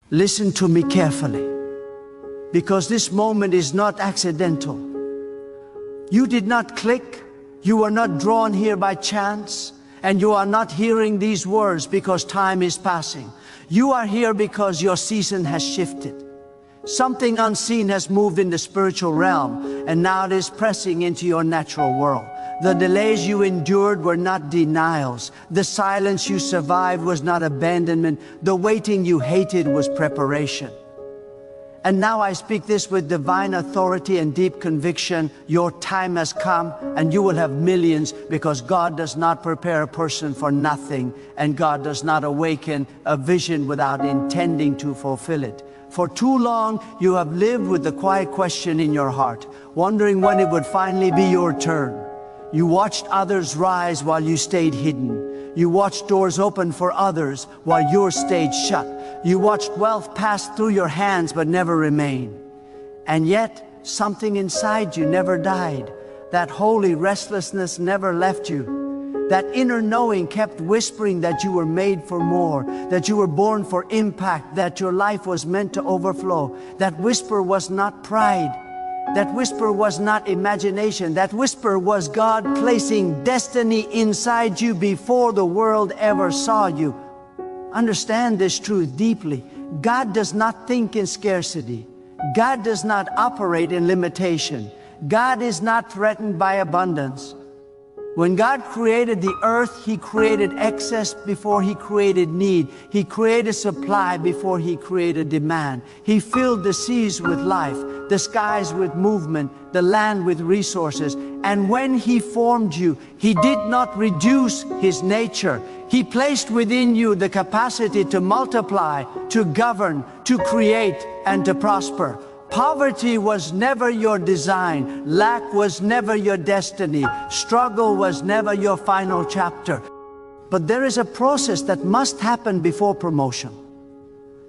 Listen to me carefully, because this moment is not accidental. You did not click, you were not drawn here by chance, and you are not hearing these words because time is passing. You are here because your season has shifted. Something unseen has moved in the spiritual realm, and now it is pressing into your natural world. The delays you endured were not denials. The silence you survived was not abandonment. The waiting you hated was preparation. And now I speak this with divine authority and deep conviction. Your time has come, and you will have millions, because God does not prepare a person for nothing, and God does not awaken a vision without intending to fulfill it. For too long, you have lived with the quiet question in your heart, wondering when it would finally be your turn. You watched others rise while you stayed hidden. You watched doors open for others while yours stayed shut. You watched wealth pass through your hands but never remain. And yet, something inside you never died. That holy restlessness never left you. That inner knowing kept whispering that you were made for more, that you were born for impact, that your life was meant to overflow. That whisper was not pride. That whisper was not imagination. That whisper was God placing destiny inside you before the world ever saw you. Understand this truth deeply. God does not think in scarcity. God does not operate in limitation. God is not threatened by abundance. When God created the earth, He created excess before He created need. He created supply before He created demand. He filled the seas with life, the skies with movement, the land with resources. And when He formed you, He did not reduce His nature. He placed within you the capacity to multiply, to govern, to create, and to prosper. Poverty was never your design. Lack was never your destiny. Struggle was never your final chapter. But there is a process that must happen before promotion.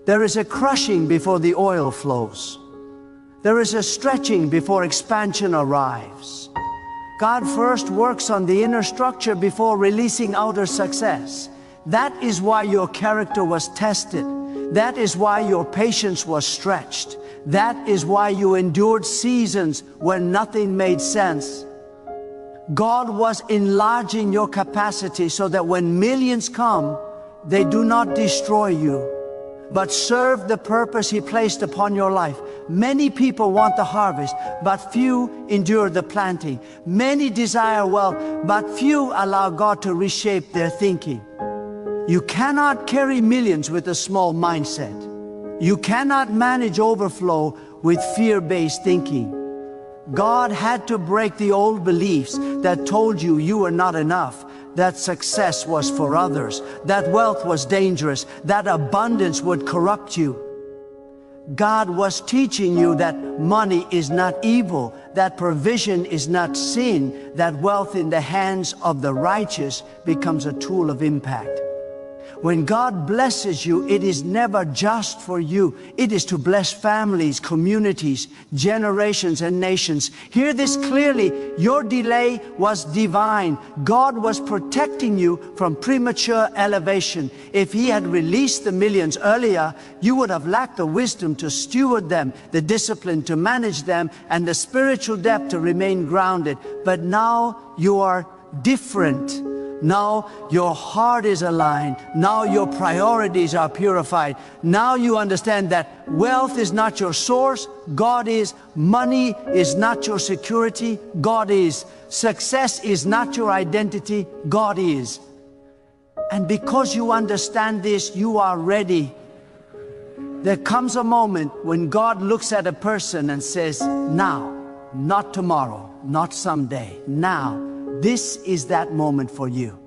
There is a crushing before the oil flows. There is a stretching before expansion arrives. God first works on the inner structure before releasing outer success. That is why your character was tested. That is why your patience was stretched. That is why you endured seasons when nothing made sense. God was enlarging your capacity so that when millions come, they do not destroy you, but serve the purpose He placed upon your life. Many people want the harvest, but few endure the planting. Many desire wealth, but few allow God to reshape their thinking. You cannot carry millions with a small mindset. You cannot manage overflow with fear-based thinking. God had to break the old beliefs that told you you were not enough, that success was for others, that wealth was dangerous, that abundance would corrupt you. God was teaching you that money is not evil, that provision is not sin, that wealth in the hands of the righteous becomes a tool of impact. When God blesses you, it is never just for you. It is to bless families, communities, generations, and nations. Hear this clearly. Your delay was divine. God was protecting you from premature elevation. If He had released the millions earlier, you would have lacked the wisdom to steward them, the discipline to manage them, and the spiritual depth to remain grounded. But now you are different. Now your heart is aligned. Now your priorities are purified. Now you understand that wealth is not your source. God is. Money is not your security. God is. Success is not your identity. God is. And because you understand this, you are ready. There comes a moment when God looks at a person and says, now, not tomorrow, not someday, now. This is that moment for you.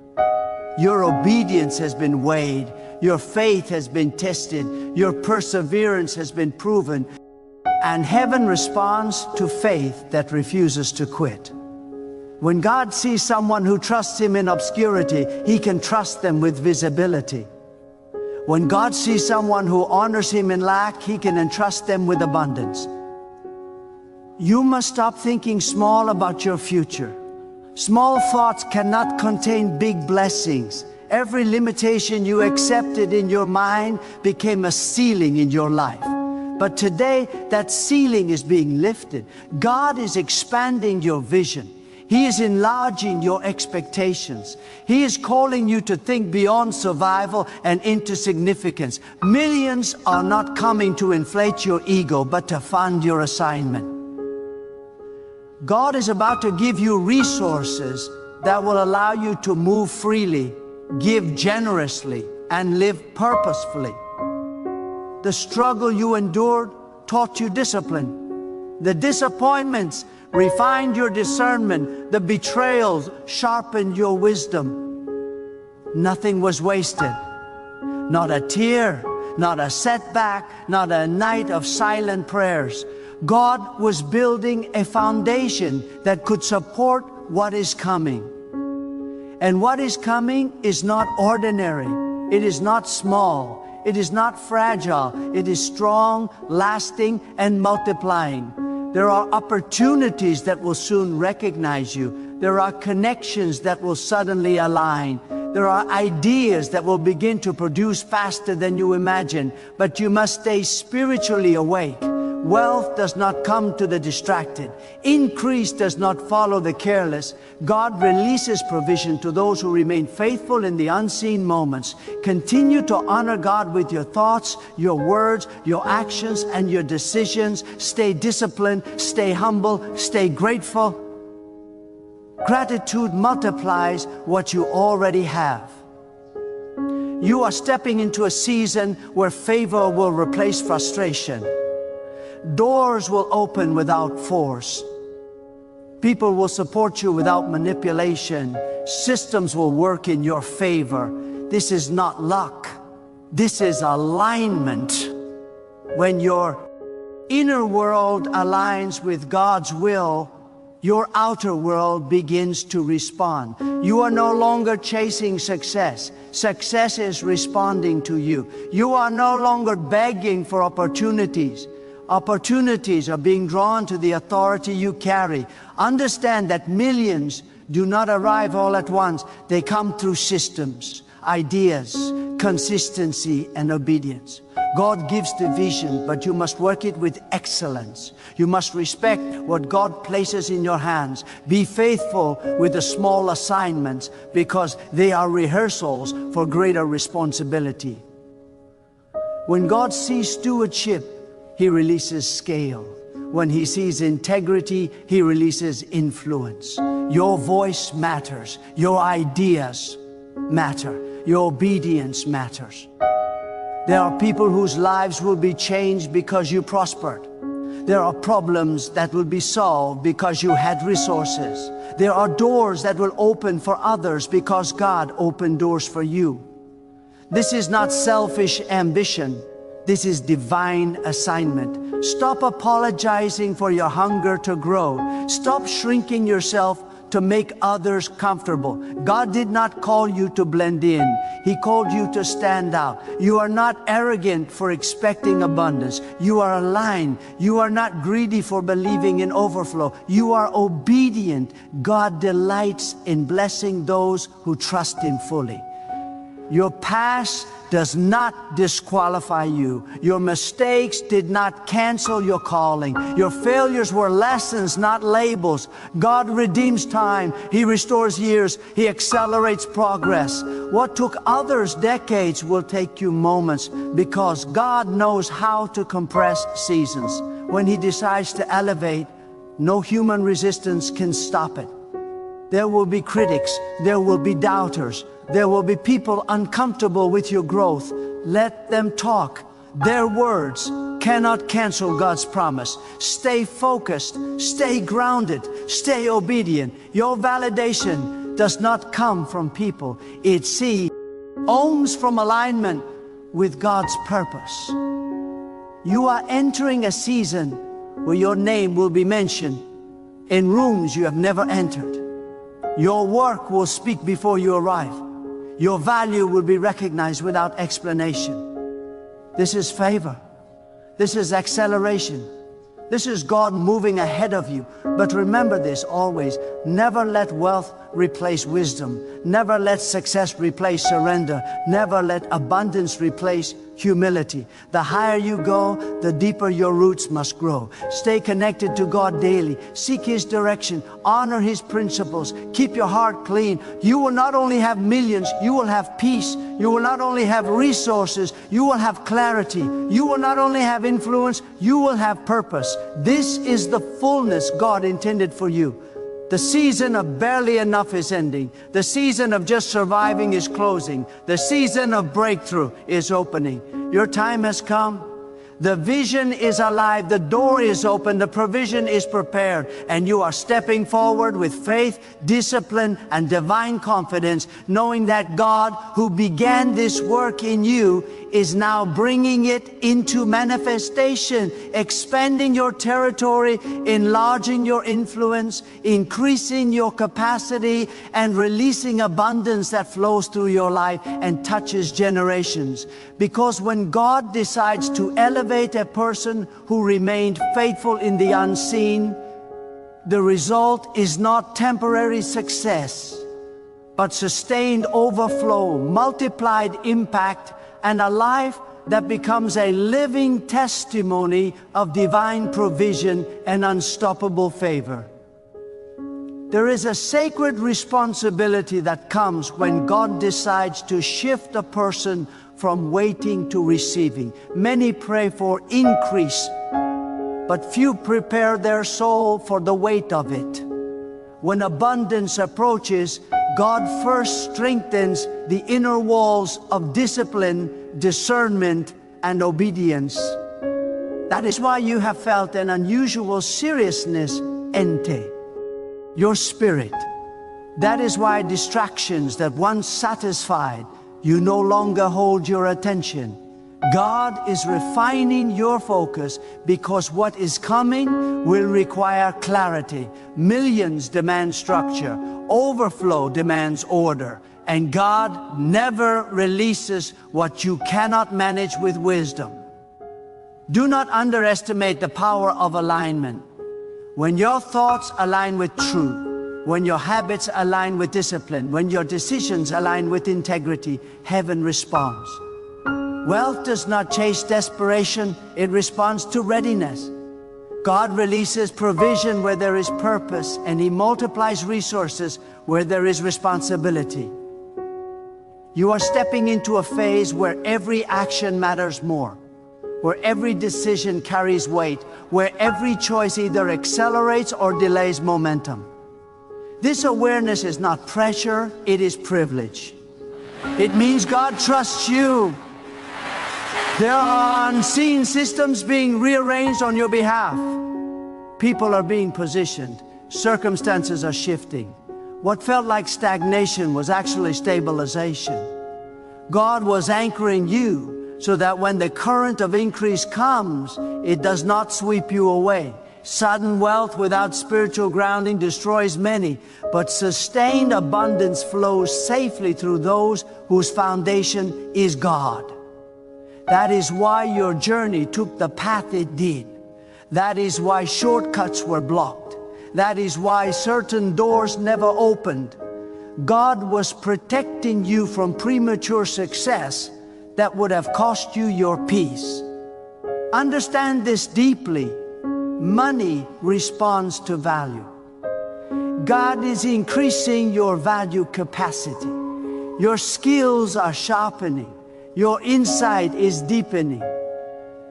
Your obedience has been weighed. Your faith has been tested. Your perseverance has been proven. And heaven responds to faith that refuses to quit. When God sees someone who trusts Him in obscurity, He can trust them with visibility. When God sees someone who honors Him in lack, He can entrust them with abundance. You must stop thinking small about your future. Small thoughts cannot contain big blessings, Every limitation you accepted in your mind became a ceiling in your life. But today, that ceiling is being lifted. God is expanding your vision. He is enlarging your expectations. He is calling you to think beyond survival and into significance. Millions are not coming to inflate your ego, but to fund your assignment. God is about to give you resources that will allow you to move freely, give generously, and live purposefully. The struggle you endured taught you discipline. The disappointments refined your discernment. The betrayals sharpened your wisdom. Nothing was wasted. Not a tear, not a setback, not a night of silent prayers. God was building a foundation that could support what is coming. And what is coming is not ordinary. It is not small. It is not fragile. It is strong, lasting, and multiplying. There are opportunities that will soon recognize you. There are connections that will suddenly align. There are ideas that will begin to produce faster than you imagine. But you must stay spiritually awake. Wealth does not come to the distracted. Increase does not follow the careless. God releases provision to those who remain faithful in the unseen moments. Continue to honor God with your thoughts, your words, your actions, and your decisions. Stay disciplined, stay humble, stay grateful. Gratitude multiplies what you already have. You are stepping into a season where favor will replace frustration. Doors will open without force. People will support you without manipulation. Systems will work in your favor. This is not luck. This is alignment. When your inner world aligns with God's will, your outer world begins to respond. You are no longer chasing success. Success is responding to you. You are no longer begging for opportunities. Opportunities are being drawn to the authority you carry. Understand that millions do not arrive all at once. They come through systems, ideas, consistency, and obedience. God gives the vision, but you must work it with excellence. You must respect what God places in your hands. Be faithful with the small assignments because they are rehearsals for greater responsibility. When God sees stewardship, He releases scale. When He sees integrity, He releases influence. Your voice matters. Your ideas matter. Your obedience matters. There are people whose lives will be changed because you prospered. There are problems that will be solved because you had resources. There are doors that will open for others because God opened doors for you. This is not selfish ambition. This is divine assignment. Stop apologizing for your hunger to grow. Stop shrinking yourself to make others comfortable. God did not call you to blend in. He called you to stand out. You are not arrogant for expecting abundance. You are aligned. You are not greedy for believing in overflow. You are obedient. God delights in blessing those who trust Him fully. Your past does not disqualify you. Your mistakes did not cancel your calling. Your failures were lessons, not labels. God redeems time. He restores years. He accelerates progress. What took others decades will take you moments because God knows how to compress seasons. When He decides to elevate, no human resistance can stop it. There will be critics. There will be doubters. There will be people uncomfortable with your growth. Let them talk. Their words cannot cancel God's promise. Stay focused, stay grounded, stay obedient. Your validation does not come from people. It comes from alignment with God's purpose. You are entering a season where your name will be mentioned in rooms you have never entered. Your work will speak before you arrive. Your value will be recognized without explanation. This is favor. This is acceleration. This is God moving ahead of you. But remember this always, never let wealth replace wisdom. Never let success replace surrender. Never let abundance replace humility. The higher you go, the deeper your roots must grow. Stay connected to God daily. Seek His direction. Honor His principles. Keep your heart clean. You will not only have millions, you will have peace. You will not only have resources, you will have clarity. You will not only have influence, you will have purpose. This is the fullness God intended for you. The season of barely enough is ending. The season of just surviving is closing. The season of breakthrough is opening. Your time has come. The vision is alive. The door is open. The provision is prepared. And you are stepping forward with faith, discipline, and divine confidence, knowing that God, who began this work in you, is now bringing it into manifestation, expanding your territory, enlarging your influence, increasing your capacity, and releasing abundance that flows through your life and touches generations. Because when God decides to elevate a person who remained faithful in the unseen, the result is not temporary success, but sustained overflow, multiplied impact, and a life that becomes a living testimony of divine provision and unstoppable favor. There is a sacred responsibility that comes when God decides to shift a person from waiting to receiving. Many pray for increase, but few prepare their soul for the weight of it. When abundance approaches, God first strengthens the inner walls of discipline, discernment, and obedience. That is why you have felt an unusual seriousness, ente, your spirit. That is why distractions that once satisfied you no longer hold your attention. God is refining your focus because what is coming will require clarity. Millions demand structure. Overflow demands order. And God never releases what you cannot manage with wisdom. Do not underestimate the power of alignment. When your thoughts align with truth, when your habits align with discipline, when your decisions align with integrity, heaven responds. Wealth does not chase desperation, it responds to readiness. God releases provision where there is purpose, and He multiplies resources where there is responsibility. You are stepping into a phase where every action matters more, where every decision carries weight, where every choice either accelerates or delays momentum. This awareness is not pressure, it is privilege. It means God trusts you. There are unseen systems being rearranged on your behalf. People are being positioned. Circumstances are shifting. What felt like stagnation was actually stabilization. God was anchoring you so that when the current of increase comes, it does not sweep you away. Sudden wealth without spiritual grounding destroys many, but sustained abundance flows safely through those whose foundation is God. That is why your journey took the path it did. That is why shortcuts were blocked. That is why certain doors never opened. God was protecting you from premature success that would have cost you your peace. Understand this deeply. Money responds to value. God is increasing your value capacity. Your skills are sharpening. Your insight is deepening.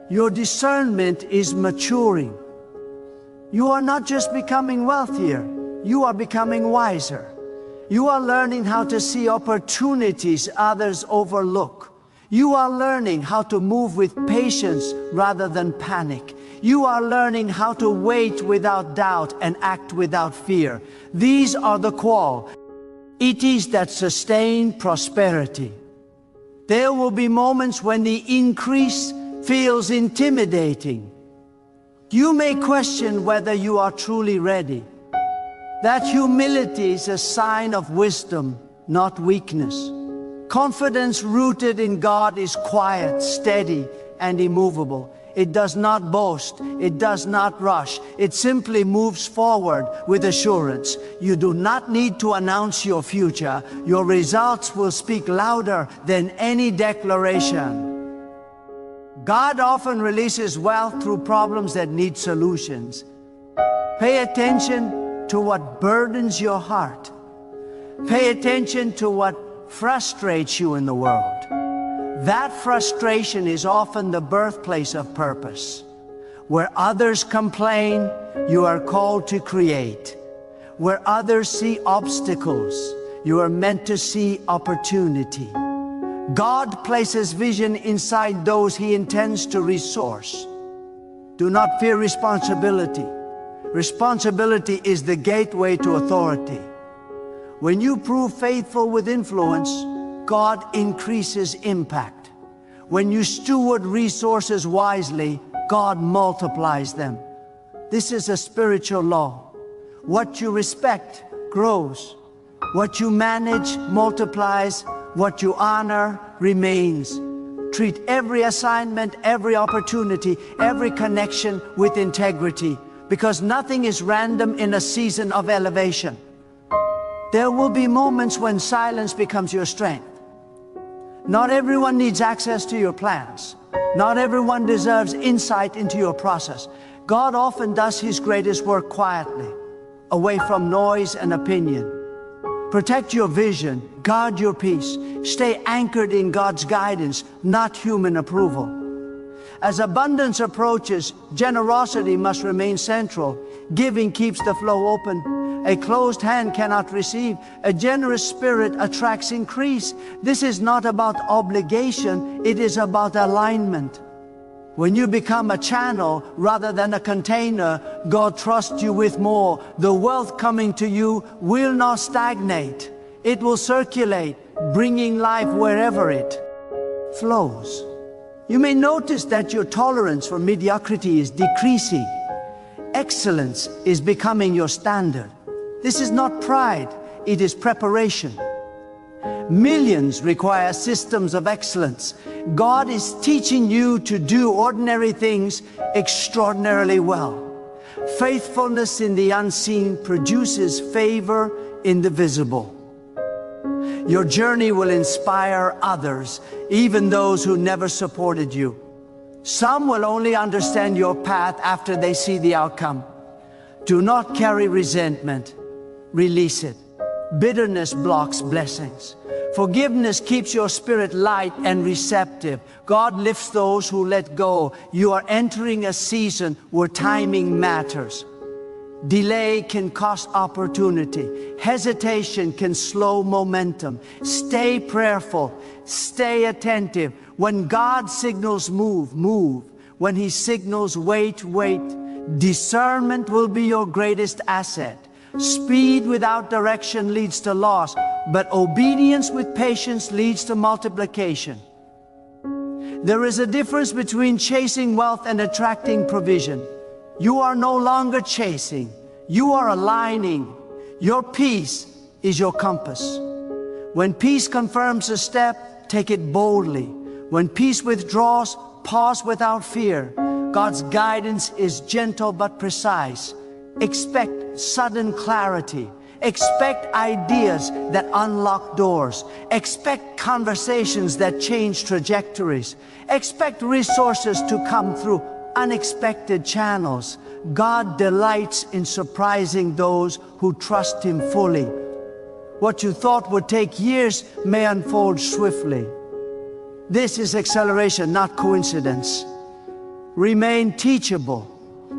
Your discernment is maturing. You are not just becoming wealthier, you are becoming wiser. You are learning how to see opportunities others overlook. You are learning how to move with patience rather than panic. You are learning how to wait without doubt and act without fear. These are the qualities that sustain prosperity. There will be moments when the increase feels intimidating. You may question whether you are truly ready. That humility is a sign of wisdom, not weakness. Confidence rooted in God is quiet, steady, and immovable. It does not boast. It does not rush. It simply moves forward with assurance. You do not need to announce your future. Your results will speak louder than any declaration. God often releases wealth through problems that need solutions. Pay attention to what burdens your heart. Pay attention to what frustrates you in the world. That frustration is often the birthplace of purpose. Where others complain, you are called to create. Where others see obstacles, you are meant to see opportunity. God places vision inside those He intends to resource. Do not fear responsibility. Responsibility is the gateway to authority. When you prove faithful with influence, God increases impact. When you steward resources wisely, God multiplies them. This is a spiritual law. What you respect grows. What you manage multiplies. What you honor remains. Treat every assignment, every opportunity, every connection with integrity, because nothing is random in a season of elevation. There will be moments when silence becomes your strength. Not everyone needs access to your plans. Not everyone deserves insight into your process. God often does His greatest work quietly, away from noise and opinion. Protect your vision, guard your peace, stay anchored in God's guidance, not human approval. As abundance approaches, generosity must remain central. Giving keeps the flow open. A closed hand cannot receive. A generous spirit attracts increase. This is not about obligation, it is about alignment. When you become a channel rather than a container, God trusts you with more. The wealth coming to you will not stagnate. It will circulate, bringing life wherever it flows. You may notice that your tolerance for mediocrity is decreasing. Excellence is becoming your standard. This is not pride, it is preparation. Millions require systems of excellence. God is teaching you to do ordinary things extraordinarily well. Faithfulness in the unseen produces favor in the visible. Your journey will inspire others, even those who never supported you. Some will only understand your path after they see the outcome. Do not carry resentment. Release it. Bitterness blocks blessings. Forgiveness keeps your spirit light and receptive. God lifts those who let go. You are entering a season where timing matters. Delay can cost opportunity. Hesitation can slow momentum. Stay prayerful. Stay attentive. When God signals move, move. When He signals wait, wait. Discernment will be your greatest asset. Speed without direction leads to loss, but obedience with patience leads to multiplication. There is a difference between chasing wealth and attracting provision. You are no longer chasing, you are aligning. Your peace is your compass. When peace confirms a step, take it boldly. When peace withdraws, pause without fear. God's guidance is gentle but precise. Expect sudden clarity. Expect ideas that unlock doors. Expect conversations that change trajectories. Expect resources to come through unexpected channels. God delights in surprising those who trust Him fully. What you thought would take years may unfold swiftly. This is acceleration, not coincidence. Remain teachable.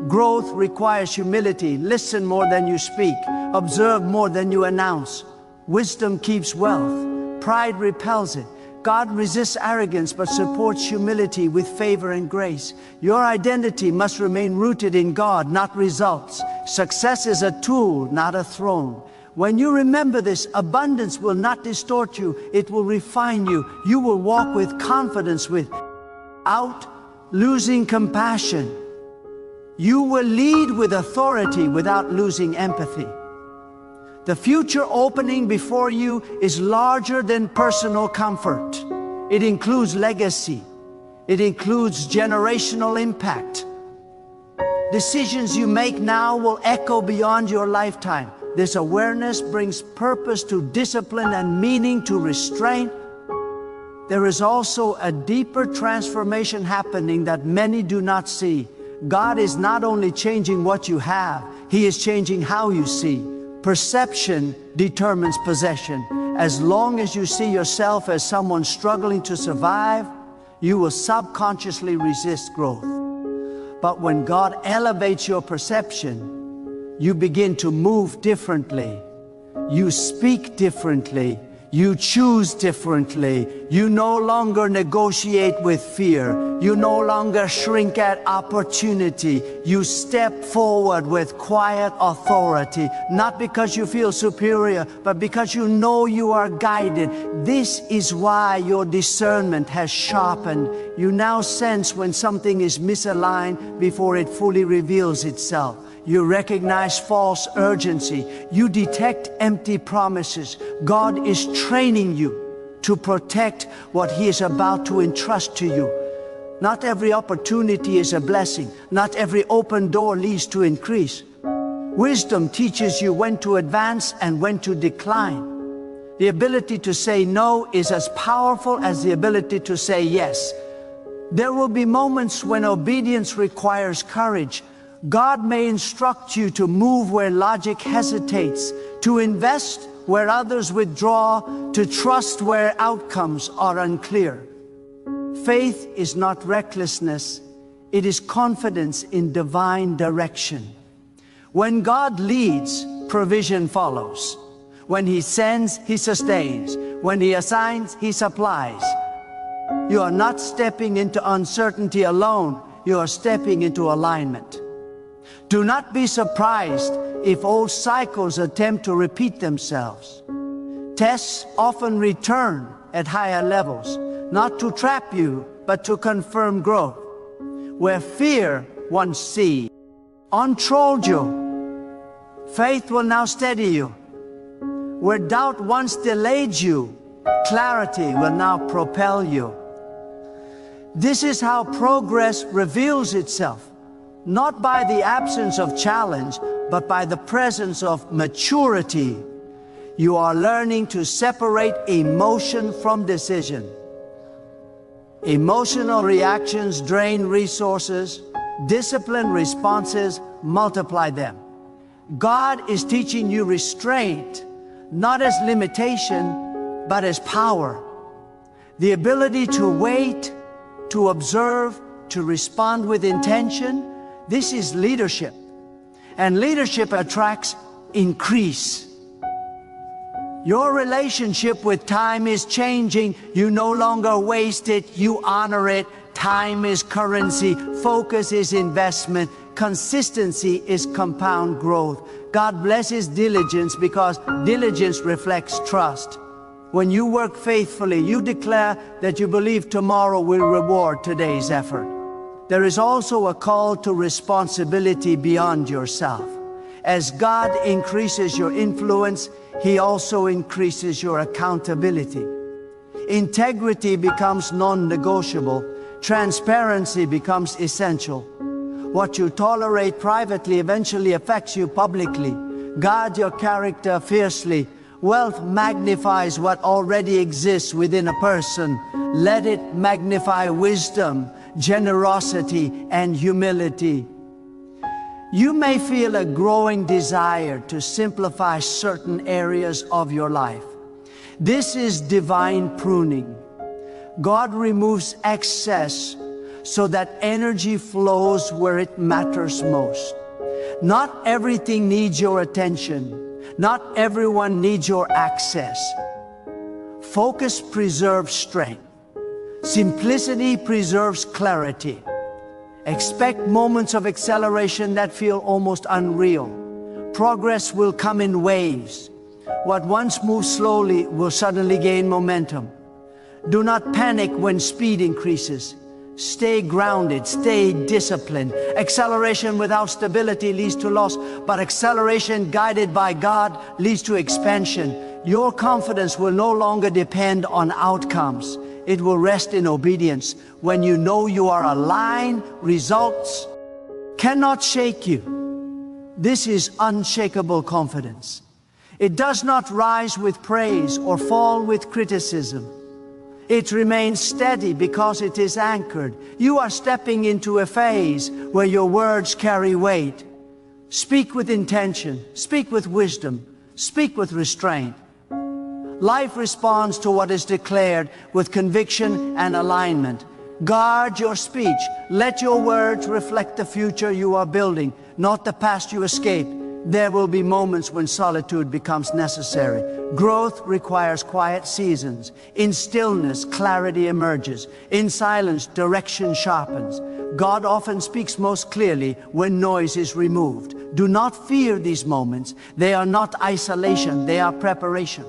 Growth requires humility. Listen more than you speak. Observe more than you announce. Wisdom keeps wealth. Pride repels it. God resists arrogance but supports humility with favor and grace. Your identity must remain rooted in God, not results. Success is a tool, not a throne. When you remember this, abundance will not distort you. It will refine you. You will walk with confidence without losing compassion. You will lead with authority without losing empathy. The future opening before you is larger than personal comfort. It includes legacy. It includes generational impact. Decisions you make now will echo beyond your lifetime. This awareness brings purpose to discipline and meaning to restraint. There is also a deeper transformation happening that many do not see. God is not only changing what you have, He is changing how you see. Perception determines possession. As long as you see yourself as someone struggling to survive, you will subconsciously resist growth. But when God elevates your perception, you begin to move differently. You speak differently. You choose differently. You no longer negotiate with fear. You no longer shrink at opportunity. You step forward with quiet authority, not because you feel superior, but because you know you are guided. This is why your discernment has sharpened. You now sense when something is misaligned before it fully reveals itself. You recognize false urgency. You detect empty promises. God is training you to protect what He is about to entrust to you. Not every opportunity is a blessing. Not every open door leads to increase. Wisdom teaches you when to advance and when to decline. The ability to say no is as powerful as the ability to say yes. There will be moments when obedience requires courage. God may instruct you to move where logic hesitates, to invest where others withdraw, to trust where outcomes are unclear. Faith is not recklessness, it is confidence in divine direction. When God leads, provision follows. When He sends, He sustains. When He assigns, He supplies. You are not stepping into uncertainty alone, you are stepping into alignment. Do not be surprised if old cycles attempt to repeat themselves. Tests often return at higher levels, not to trap you, but to confirm growth. Where fear once seized, controlled you, faith will now steady you. Where doubt once delayed you, clarity will now propel you. This is how progress reveals itself. Not by the absence of challenge, but by the presence of maturity. You are learning to separate emotion from decision. Emotional reactions drain resources. Disciplined responses multiply them. God is teaching you restraint, not as limitation, but as power. The ability to wait, to observe, to respond with intention. This is leadership, and leadership attracts increase. Your relationship with time is changing. You no longer waste it, you honor it. Time is currency, focus is investment, consistency is compound growth. God blesses diligence because diligence reflects trust. When you work faithfully, you declare that you believe tomorrow will reward today's effort. There is also a call to responsibility beyond yourself. As God increases your influence, He also increases your accountability. Integrity becomes non-negotiable. Transparency becomes essential. What you tolerate privately eventually affects you publicly. Guard your character fiercely. Wealth magnifies what already exists within a person. Let it magnify wisdom, generosity, and humility. You may feel a growing desire to simplify certain areas of your life. This is divine pruning. God removes excess so that energy flows where it matters most. Not everything needs your attention. Not everyone needs your access. Focus preserves strength. Simplicity preserves clarity. Expect moments of acceleration that feel almost unreal. Progress will come in waves. What once moved slowly will suddenly gain momentum. Do not panic when speed increases. Stay grounded, stay disciplined. Acceleration without stability leads to loss, but acceleration guided by God leads to expansion. Your confidence will no longer depend on outcomes. It will rest in obedience. When you know you are aligned, results cannot shake you. This is unshakable confidence. It does not rise with praise or fall with criticism. It remains steady because it is anchored. You are stepping into a phase where your words carry weight. Speak with intention, speak with wisdom, speak with restraint. Life responds to what is declared with conviction and alignment. Guard your speech. Let your words reflect the future you are building, not the past you escaped. There will be moments when solitude becomes necessary. Growth requires quiet seasons. In stillness, clarity emerges. In silence, direction sharpens. God often speaks most clearly when noise is removed. Do not fear these moments. They are not isolation, they are preparation.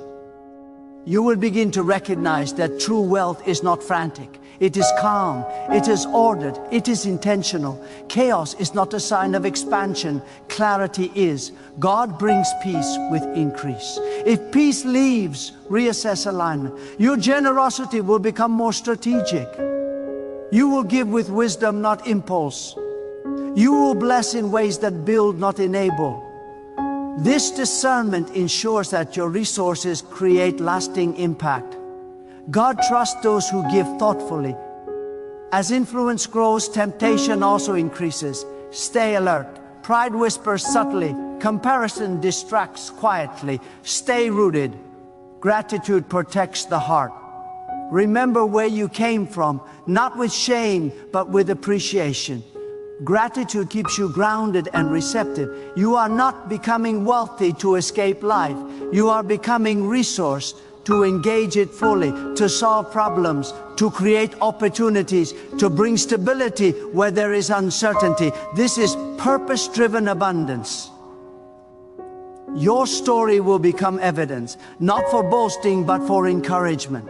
You will begin to recognize that true wealth is not frantic. It is calm, it is ordered, it is intentional. Chaos is not a sign of expansion, clarity is. God brings peace with increase. If peace leaves, reassess alignment. Your generosity will become more strategic. You will give with wisdom, not impulse. You will bless in ways that build, not enable. This discernment ensures that your resources create lasting impact. God trusts those who give thoughtfully. As influence grows, temptation also increases. Stay alert. Pride whispers subtly. Comparison distracts quietly. Stay rooted. Gratitude protects the heart. Remember where you came from, not with shame, but with appreciation. Gratitude keeps you grounded and receptive. You are not becoming wealthy to escape life. You are becoming resourced to engage it fully, to solve problems, to create opportunities, to bring stability where there is uncertainty. This is purpose-driven abundance. Your story will become evidence, not for boasting, but for encouragement.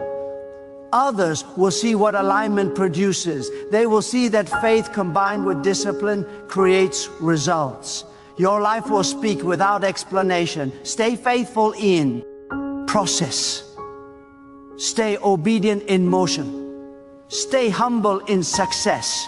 Others will see what alignment produces. They will see that faith combined with discipline creates results. Your life will speak without explanation. Stay faithful in process. Stay obedient in motion. Stay humble in success.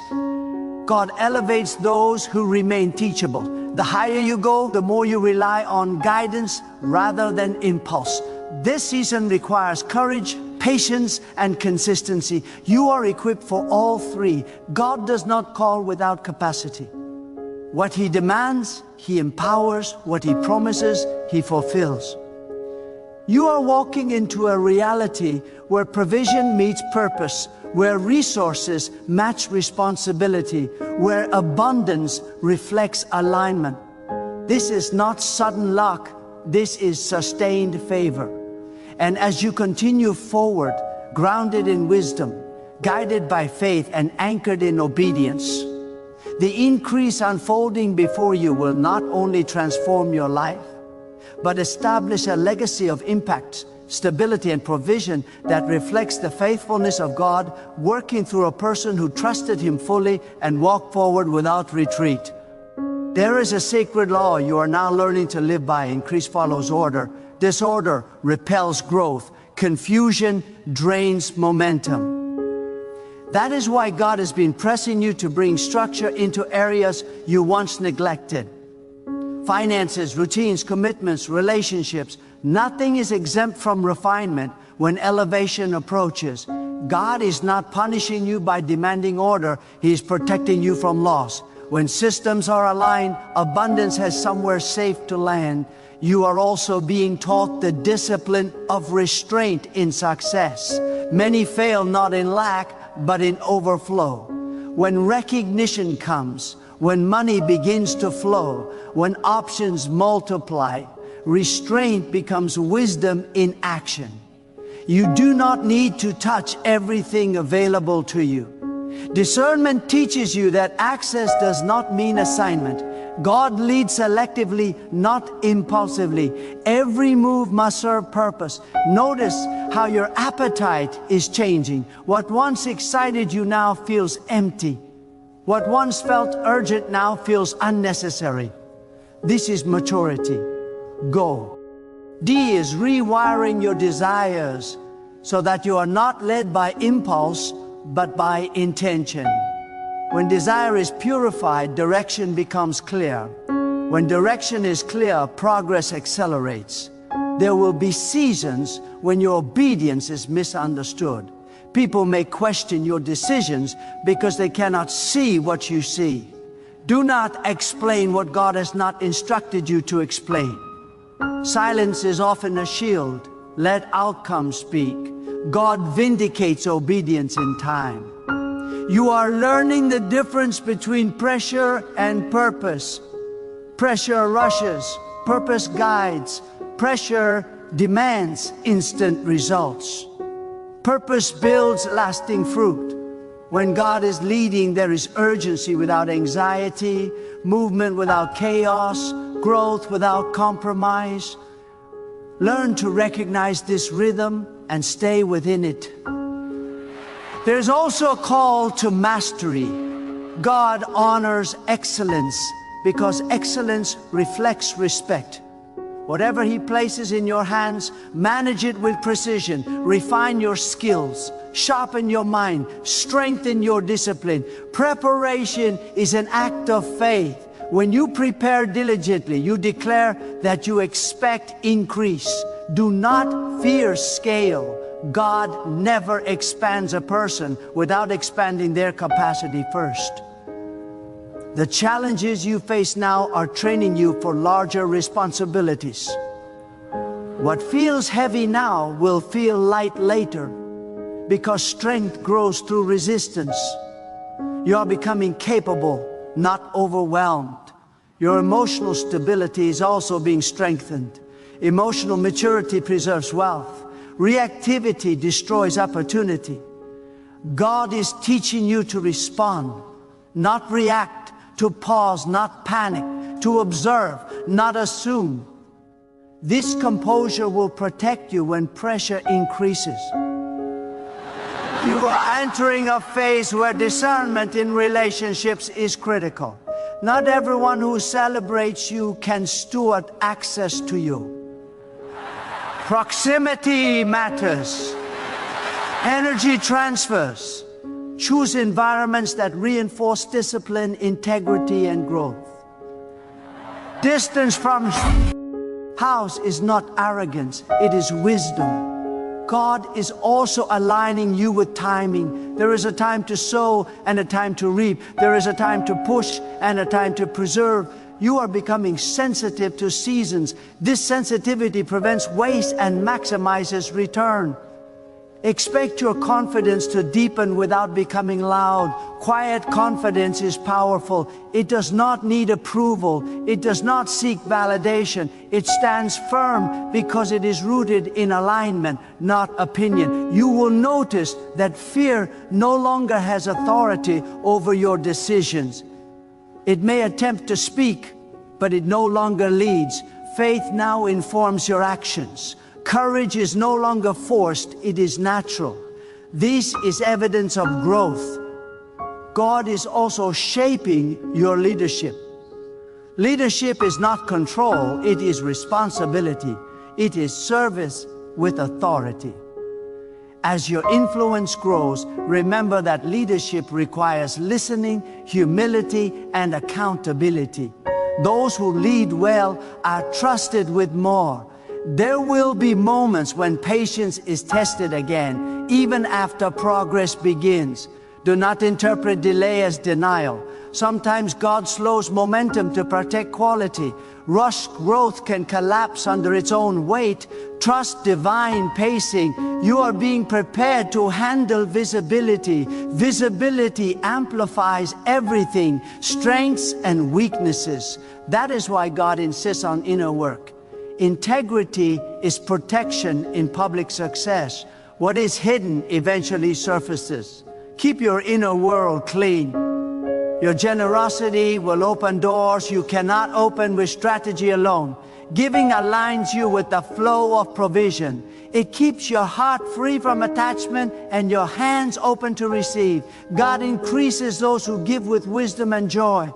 God elevates those who remain teachable. The higher you go, the more you rely on guidance rather than impulse. This season requires courage, patience, and consistency. You are equipped for all three. God does not call without capacity. What He demands, He empowers. What He promises, He fulfills. You are walking into a reality where provision meets purpose, where resources match responsibility, where abundance reflects alignment. This is not sudden luck. This is sustained favor. And as you continue forward, grounded in wisdom, guided by faith, and anchored in obedience, the increase unfolding before you will not only transform your life, but establish a legacy of impact, stability, and provision that reflects the faithfulness of God working through a person who trusted Him fully and walked forward without retreat. There is a sacred law you are now learning to live by. Increase follows order. Disorder repels growth. Confusion drains momentum. That is why God has been pressing you to bring structure into areas you once neglected. Finances, routines, commitments, relationships. Nothing is exempt from refinement when elevation approaches. God is not punishing you by demanding order. He is protecting you from loss. When systems are aligned, abundance has somewhere safe to land. You are also being taught the discipline of restraint in success. Many fail not in lack, but in overflow. When recognition comes, when money begins to flow, when options multiply, restraint becomes wisdom in action. You do not need to touch everything available to you. Discernment teaches you that access does not mean assignment. God leads selectively, not impulsively. Every move must serve purpose. Notice how your appetite is changing. What once excited you now feels empty. What once felt urgent now feels unnecessary. This is maturity. Go. D is rewiring your desires. so that you are not led by impulse, but by intention. When desire is purified, direction becomes clear. When direction is clear, progress accelerates. There will be seasons when your obedience is misunderstood. People may question your decisions because they cannot see what you see. Do not explain what God has not instructed you to explain. Silence is often a shield. Let outcomes speak. God vindicates obedience in time. You are learning the difference between pressure and purpose. Pressure rushes, purpose guides. Pressure demands instant results. Purpose builds lasting fruit. When God is leading, there is urgency without anxiety, movement without chaos, growth without compromise. Learn to recognize this rhythm and stay within it. There's also a call to mastery. God honors excellence because excellence reflects respect. Whatever He places in your hands, manage it with precision. Refine your skills, sharpen your mind, strengthen your discipline. Preparation is an act of faith. When you prepare diligently, you declare that you expect increase. Do not fear scale. God never expands a person without expanding their capacity first. The challenges you face now are training you for larger responsibilities. What feels heavy now will feel light later, because strength grows through resistance. You are becoming capable, not overwhelmed. Your emotional stability is also being strengthened. Emotional maturity preserves wealth. Reactivity destroys opportunity. God is teaching you to respond, not react. To pause, not panic. To observe, not assume. This composure will protect you when pressure increases. You are entering a phase where discernment in relationships is critical. Not everyone who celebrates you can steward access to you. Proximity matters. Energy transfers. Choose environments that reinforce discipline, integrity, and growth. Distance from house is not arrogance, it is wisdom. God is also aligning you with timing. There is a time to sow and a time to reap. There is a time to push and a time to preserve. You are becoming sensitive to seasons. This sensitivity prevents waste and maximizes return. Expect your confidence to deepen without becoming loud. Quiet confidence is powerful. It does not need approval. It does not seek validation. It stands firm because it is rooted in alignment, not opinion. You will notice that fear no longer has authority over your decisions. It may attempt to speak, but it no longer leads. Faith now informs your actions. Courage is no longer forced, it is natural. This is evidence of growth. God is also shaping your leadership. Leadership is not control, it is responsibility. It is service with authority. As your influence grows, remember that leadership requires listening, humility, and accountability. Those who lead well are trusted with more. There will be moments when patience is tested again, even after progress begins. Do not interpret delay as denial. Sometimes God slows momentum to protect quality. Rushed growth can collapse under its own weight. Trust divine pacing. You are being prepared to handle visibility. Visibility amplifies everything, strengths and weaknesses. That is why God insists on inner work. Integrity is protection in public success. What is hidden eventually surfaces. Keep your inner world clean. Your generosity will open doors you cannot open with strategy alone. Giving aligns you with the flow of provision. It keeps your heart free from attachment and your hands open to receive. God increases those who give with wisdom and joy.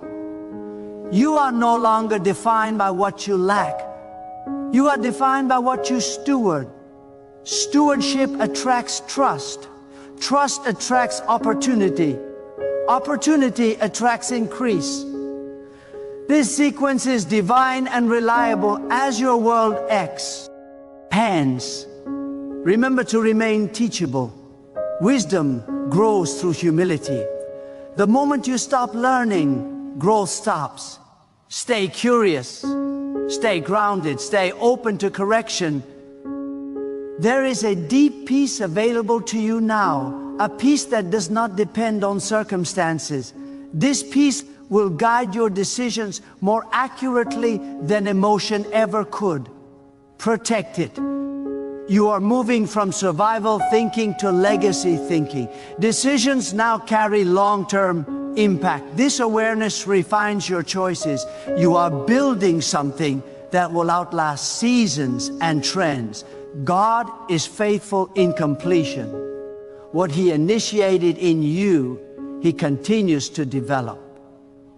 You are no longer defined by what you lack. You are defined by what you steward. Stewardship attracts trust. Trust attracts opportunity. Opportunity attracts increase. This sequence is divine and reliable as your world expands. Remember to remain teachable. Wisdom grows through humility. The moment you stop learning, growth stops. Stay curious. Stay grounded. Stay open to correction. There is a deep peace available to you now, a peace that does not depend on circumstances. This peace will guide your decisions more accurately than emotion ever could. Protect it. You are moving from survival thinking to legacy thinking. Decisions now carry long-term impact. This awareness refines your choices. You are building something that will outlast seasons and trends. God is faithful in completion. What He initiated in you, He continues to develop.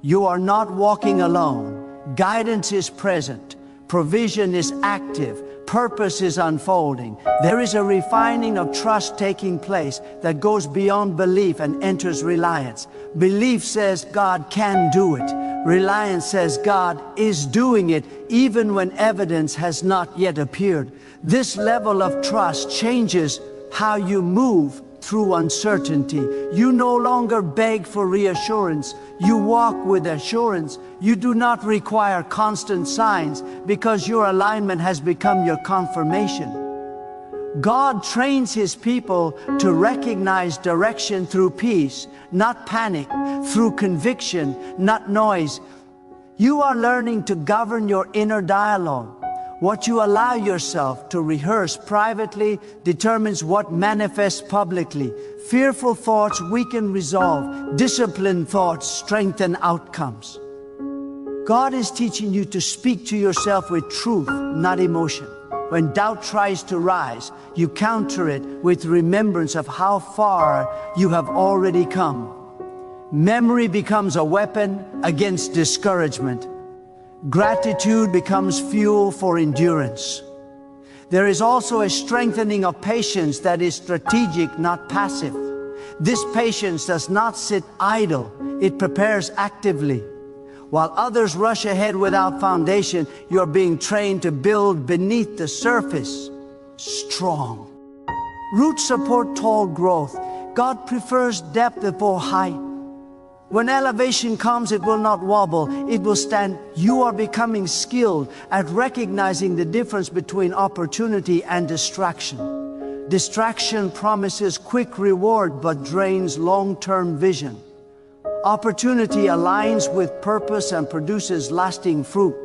You are not walking alone. Guidance is present. Provision is active. Purpose is unfolding. There is a refining of trust taking place that goes beyond belief and enters reliance. Belief says God can do it. Reliance says God is doing it even when evidence has not yet appeared. This level of trust changes how you move through uncertainty. You no longer beg for reassurance. You walk with assurance. You do not require constant signs because your alignment has become your confirmation. God trains His people to recognize direction through peace, not panic, through conviction, not noise. You are learning to govern your inner dialogue. What you allow yourself to rehearse privately determines what manifests publicly. Fearful thoughts weaken resolve. Disciplined thoughts strengthen outcomes. God is teaching you to speak to yourself with truth, not emotion. When doubt tries to rise, you counter it with remembrance of how far you have already come. Memory becomes a weapon against discouragement. Gratitude becomes fuel for endurance. There is also a strengthening of patience that is strategic, not passive. This patience does not sit idle. It prepares actively. While others rush ahead without foundation, you are being trained to build beneath the surface, strong. Roots support tall growth. God prefers depth before height. When elevation comes, it will not wobble, it will stand. You are becoming skilled at recognizing the difference between opportunity and distraction. Distraction promises quick reward but drains long-term vision. Opportunity aligns with purpose and produces lasting fruit.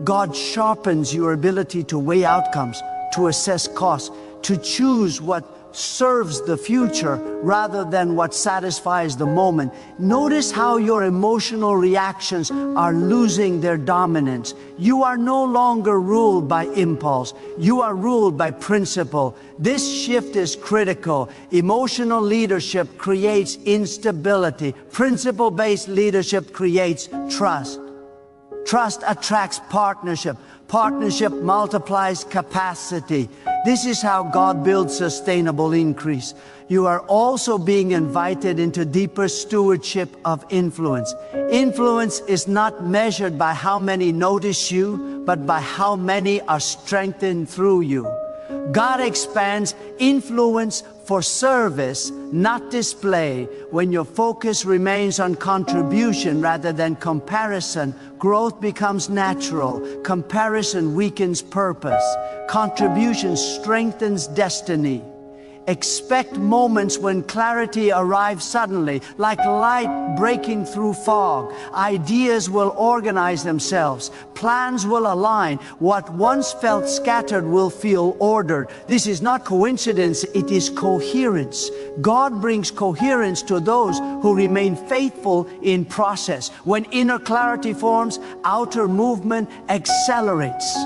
God sharpens your ability to weigh outcomes, to assess costs, to choose what serves the future rather than what satisfies the moment. Notice how your emotional reactions are losing their dominance. You are no longer ruled by impulse. You are ruled by principle. This shift is critical. Emotional leadership creates instability. Principle-based leadership creates trust. Trust attracts partnership. Partnership multiplies capacity. This is how God builds sustainable increase. You are also being invited into deeper stewardship of influence. Influence is not measured by how many notice you, but by how many are strengthened through you. God expands influence for service, not display. When your focus remains on contribution rather than comparison, growth becomes natural. Comparison weakens purpose. Contribution strengthens destiny. Expect moments when clarity arrives suddenly, like light breaking through fog. Ideas will organize themselves. Plans will align. What once felt scattered will feel ordered. This is not coincidence, it is coherence. God brings coherence to those who remain faithful in process. When inner clarity forms, outer movement accelerates.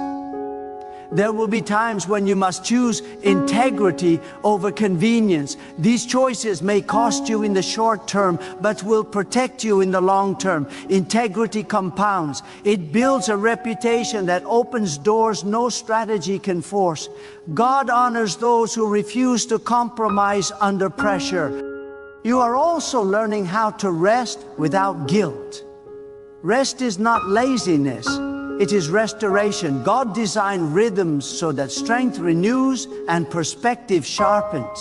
There will be times when you must choose integrity over convenience. These choices may cost you in the short term, but will protect you in the long term. Integrity compounds. It builds a reputation that opens doors no strategy can force. God honors those who refuse to compromise under pressure. You are also learning how to rest without guilt. Rest is not laziness. It is restoration. God designed rhythms so that strength renews and perspective sharpens.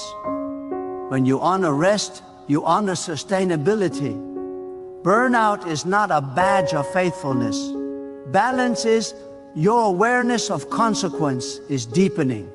When you honor rest, you honor sustainability. Burnout is not a badge of faithfulness. Balance is your awareness of consequence is deepening.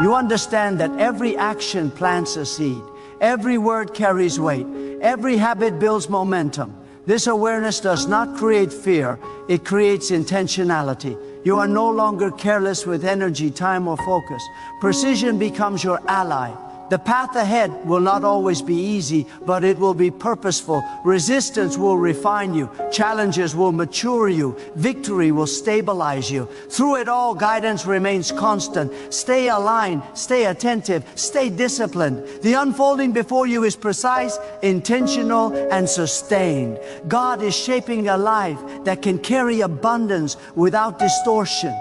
You understand that every action plants a seed. Every word carries weight. Every habit builds momentum. This awareness does not create fear, it creates intentionality. You are no longer careless with energy, time, or focus. Precision becomes your ally. The path ahead will not always be easy, but it will be purposeful. Resistance will refine you. Challenges will mature you. Victory will stabilize you. Through it all, guidance remains constant. Stay aligned, stay attentive, stay disciplined. The unfolding before you is precise, intentional, and sustained. God is shaping a life that can carry abundance without distortion,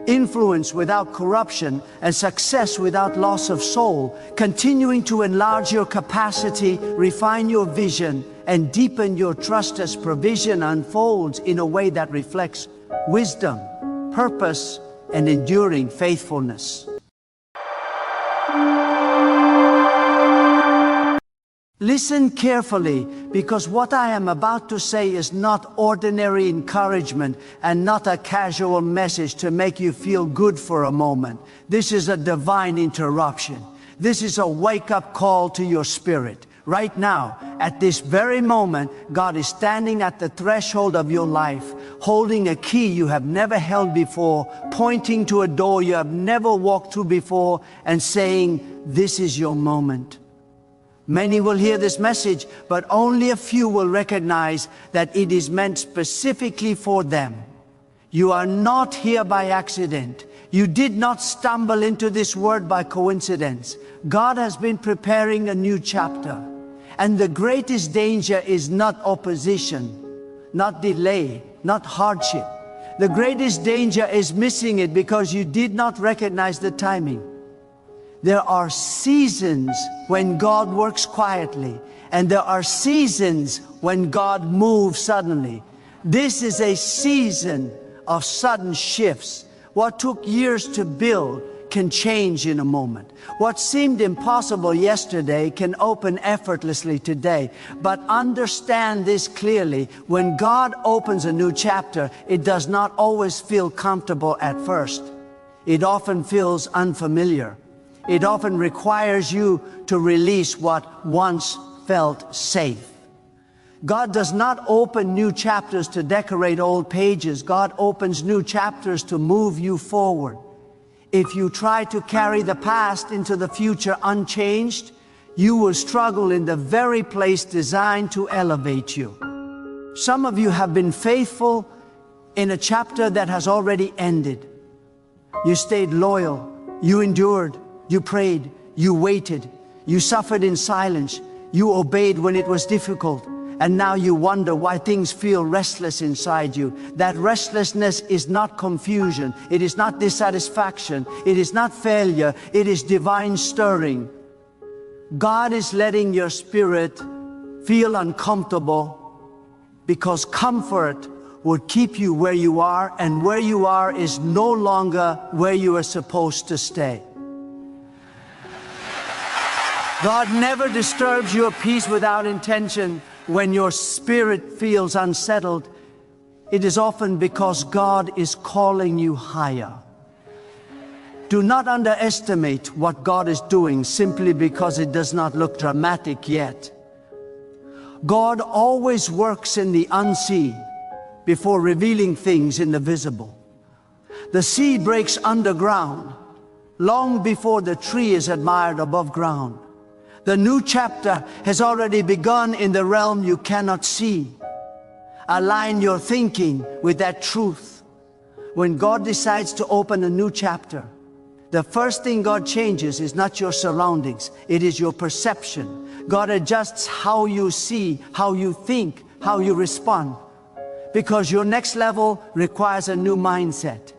influence without corruption, and success without loss of soul, continuing to enlarge your capacity, refine your vision, and deepen your trust as provision unfolds in a way that reflects wisdom, purpose, and enduring faithfulness. Listen carefully, because what I am about to say is not ordinary encouragement and not a casual message to make you feel good for a moment. This is a divine interruption. This is a wake-up call to your spirit. Right now, at this very moment, God is standing at the threshold of your life, holding a key you have never held before, pointing to a door you have never walked through before, and saying, "This is your moment." Many will hear this message, but only a few will recognize that it is meant specifically for them. You are not here by accident. You did not stumble into this word by coincidence. God has been preparing a new chapter. And the greatest danger is not opposition, not delay, not hardship. The greatest danger is missing it because you did not recognize the timing. There are seasons when God works quietly, and there are seasons when God moves suddenly. This is a season of sudden shifts. What took years to build can change in a moment. What seemed impossible yesterday can open effortlessly today. But understand this clearly: when God opens a new chapter, it does not always feel comfortable at first. It often feels unfamiliar. It often requires you to release what once felt safe. God does not open new chapters to decorate old pages. God opens new chapters to move you forward. If you try to carry the past into the future unchanged, you will struggle in the very place designed to elevate you. Some of you have been faithful in a chapter that has already ended. You stayed loyal, you endured, you prayed, you waited, you suffered in silence, you obeyed when it was difficult, and now you wonder why things feel restless inside you. That restlessness is not confusion, it is not dissatisfaction, it is not failure, it is divine stirring. God is letting your spirit feel uncomfortable because comfort would keep you where you are, and where you are is no longer where you are supposed to stay. God never disturbs your peace without intention. When your spirit feels unsettled, it is often because God is calling you higher. Do not underestimate what God is doing simply because it does not look dramatic yet. God always works in the unseen before revealing things in the visible. The seed breaks underground long before the tree is admired above ground. The new chapter has already begun in the realm you cannot see. Align your thinking with that truth. when God decides to open a new chapter, the first thing God changes is not your surroundings, it is your perception. God adjusts how you see, how you think, how you respond. Because your next level requires a new mindset.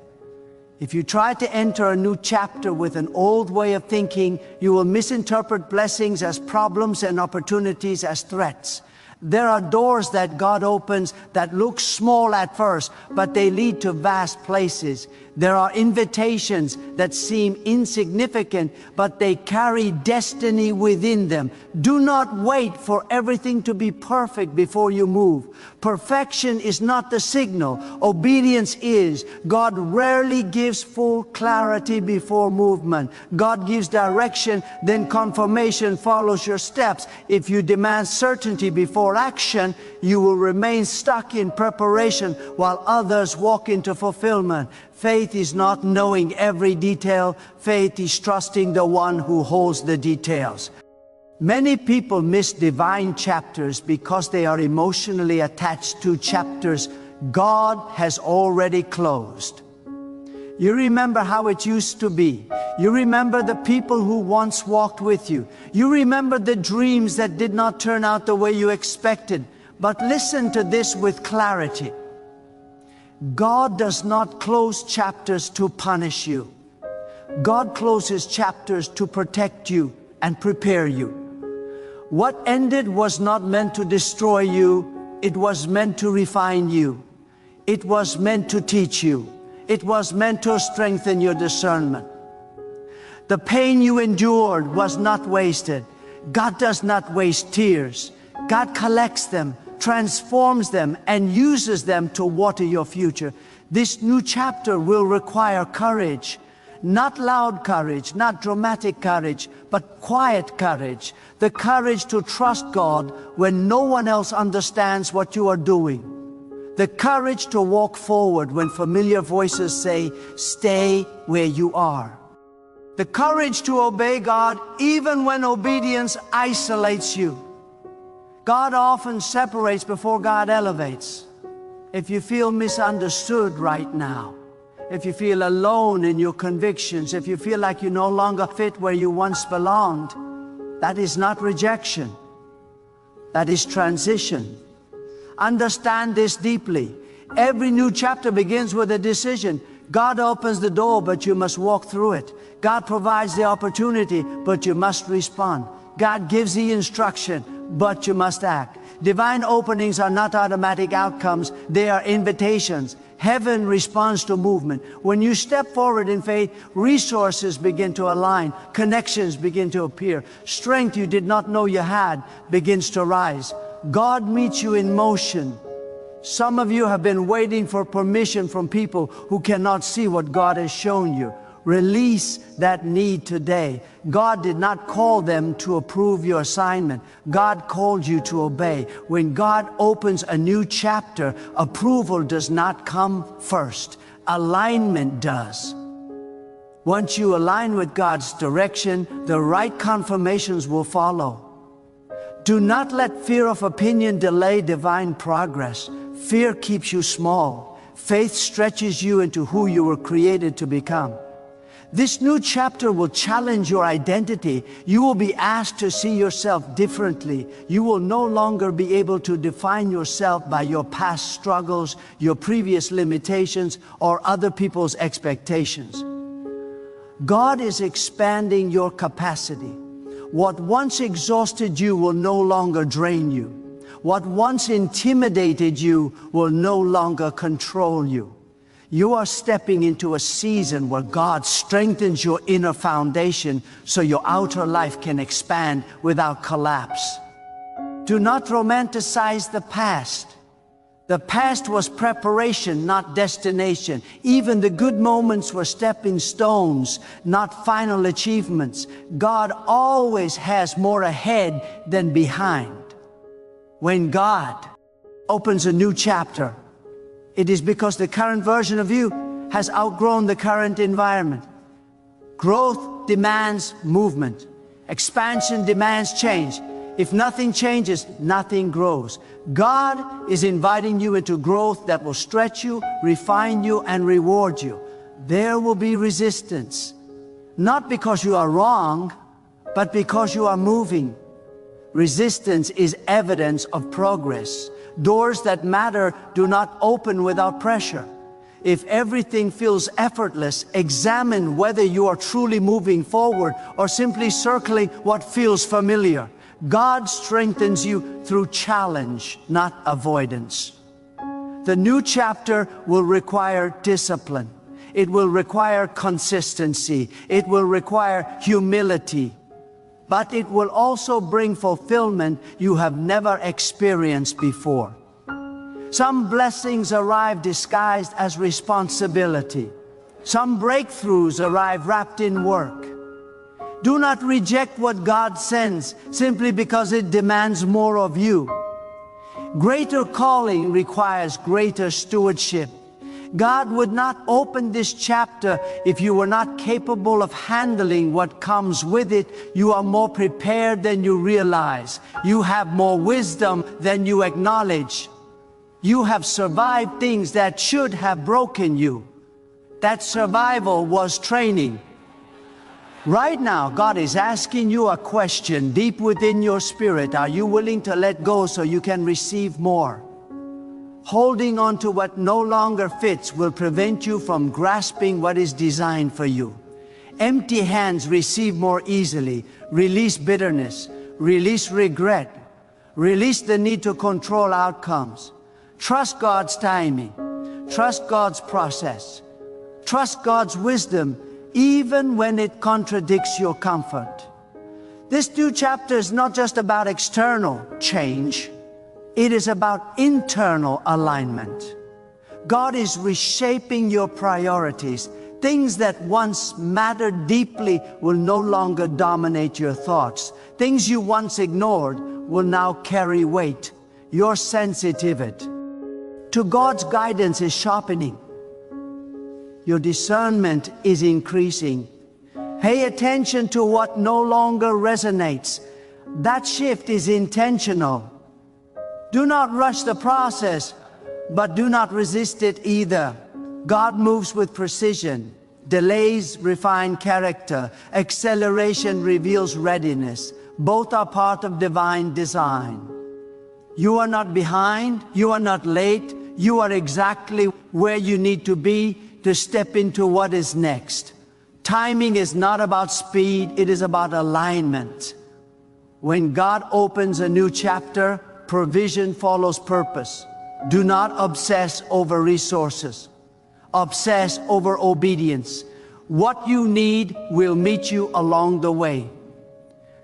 If you try to enter a new chapter with an old way of thinking, you will misinterpret blessings as problems and opportunities as threats. There are doors that God opens that look small at first, but they lead to vast places. There are invitations that seem insignificant, but they carry destiny within them. Do not wait for everything to be perfect before you move. Perfection is not the signal. Obedience is. God rarely gives full clarity before movement. God gives direction, then confirmation follows your steps. If you demand certainty before action, you will remain stuck in preparation while others walk into fulfillment. Faith is not knowing every detail. Faith is trusting the one who holds the details. Many people miss divine chapters because they are emotionally attached to chapters God has already closed. You remember how it used to be. You remember the people who once walked with you. You remember the dreams that did not turn out the way you expected. But listen to this with clarity. God does not close chapters to punish you. God closes chapters to protect you and prepare you. What ended was not meant to destroy you. It was meant to refine you. It was meant to teach you. It was meant to strengthen your discernment. The pain you endured was not wasted. God does not waste tears. God collects them, transforms them, and uses them to water your future. This new chapter will require courage. Not loud courage, not dramatic courage, but quiet courage. The courage to trust God when no one else understands what you are doing. The courage to walk forward when familiar voices say, stay where you are. The courage to obey God even when obedience isolates you. God often separates before God elevates. If you feel misunderstood right now, if you feel alone in your convictions, if you feel like you no longer fit where you once belonged, that is not rejection. That is transition. Understand this deeply. Every new chapter begins with a decision. God opens the door, but you must walk through it. God provides the opportunity, but you must respond. God gives the instruction, but you must act. Divine openings are not automatic outcomes, they are invitations. Heaven responds to movement. When you step forward in faith, resources begin to align, connections begin to appear, strength you did not know you had begins to rise. God meets you in motion. Some of you have been waiting for permission from people who cannot see what God has shown you. Release that need today. God did not call them to approve your assignment. God called you to obey. When God opens a new chapter, approval does not come first. Alignment does. Once you align with God's direction, the right confirmations will follow. Do not let fear of opinion delay divine progress. Fear keeps you small. Faith stretches you into who you were created to become. This new chapter will challenge your identity. You will be asked to see yourself differently. You will no longer be able to define yourself by your past struggles, your previous limitations, or other people's expectations. God is expanding your capacity. What once exhausted you will no longer drain you. What once intimidated you will no longer control you. You are stepping into a season where God strengthens your inner foundation so your outer life can expand without collapse. Do not romanticize the past. The past was preparation, not destination. Even the good moments were stepping stones, not final achievements. God always has more ahead than behind. When God opens a new chapter, it is because the current version of you has outgrown the current environment. Growth demands movement. Expansion demands change. If nothing changes, nothing grows. God is inviting you into growth that will stretch you, refine you, and reward you. There will be resistance, not because you are wrong, but because you are moving. Resistance is evidence of progress. Doors that matter do not open without pressure. If everything feels effortless, examine whether you are truly moving forward or simply circling what feels familiar. God strengthens you through challenge, not avoidance. The new chapter will require discipline. It will require consistency. It will require humility. But it will also bring fulfillment you have never experienced before. Some blessings arrive disguised as responsibility. Some breakthroughs arrive wrapped in work. Do not reject what God sends simply because it demands more of you. Greater calling requires greater stewardship. God would not open this chapter if you were not capable of handling what comes with it. You are more prepared than you realize. You have more wisdom than you acknowledge. You have survived things that should have broken you. That survival was training. Right now, God is asking you a question deep within your spirit. Are you willing to let go so you can receive more? Holding on to what no longer fits will prevent you from grasping what is designed for you. Empty hands receive more easily. Release bitterness. Release regret. Release the need to control outcomes. Trust God's timing. Trust God's process. Trust God's wisdom, even when it contradicts your comfort. This new chapter is not just about external change. It is about internal alignment. God is reshaping your priorities. Things that once mattered deeply will no longer dominate your thoughts. Things you once ignored will now carry weight. Your sensitivity to God's guidance is sharpening. Your discernment is increasing. Pay attention to what no longer resonates. That shift is intentional. Do not rush the process, but do not resist it either. God moves with precision. Delays refine character. Acceleration reveals readiness. Both are part of divine design. You are not behind. You are not late. You are exactly where you need to be to step into what is next. Timing is not about speed. It is about alignment. When God opens a new chapter, provision follows purpose. Do not obsess over resources. Obsess over obedience. What you need will meet you along the way.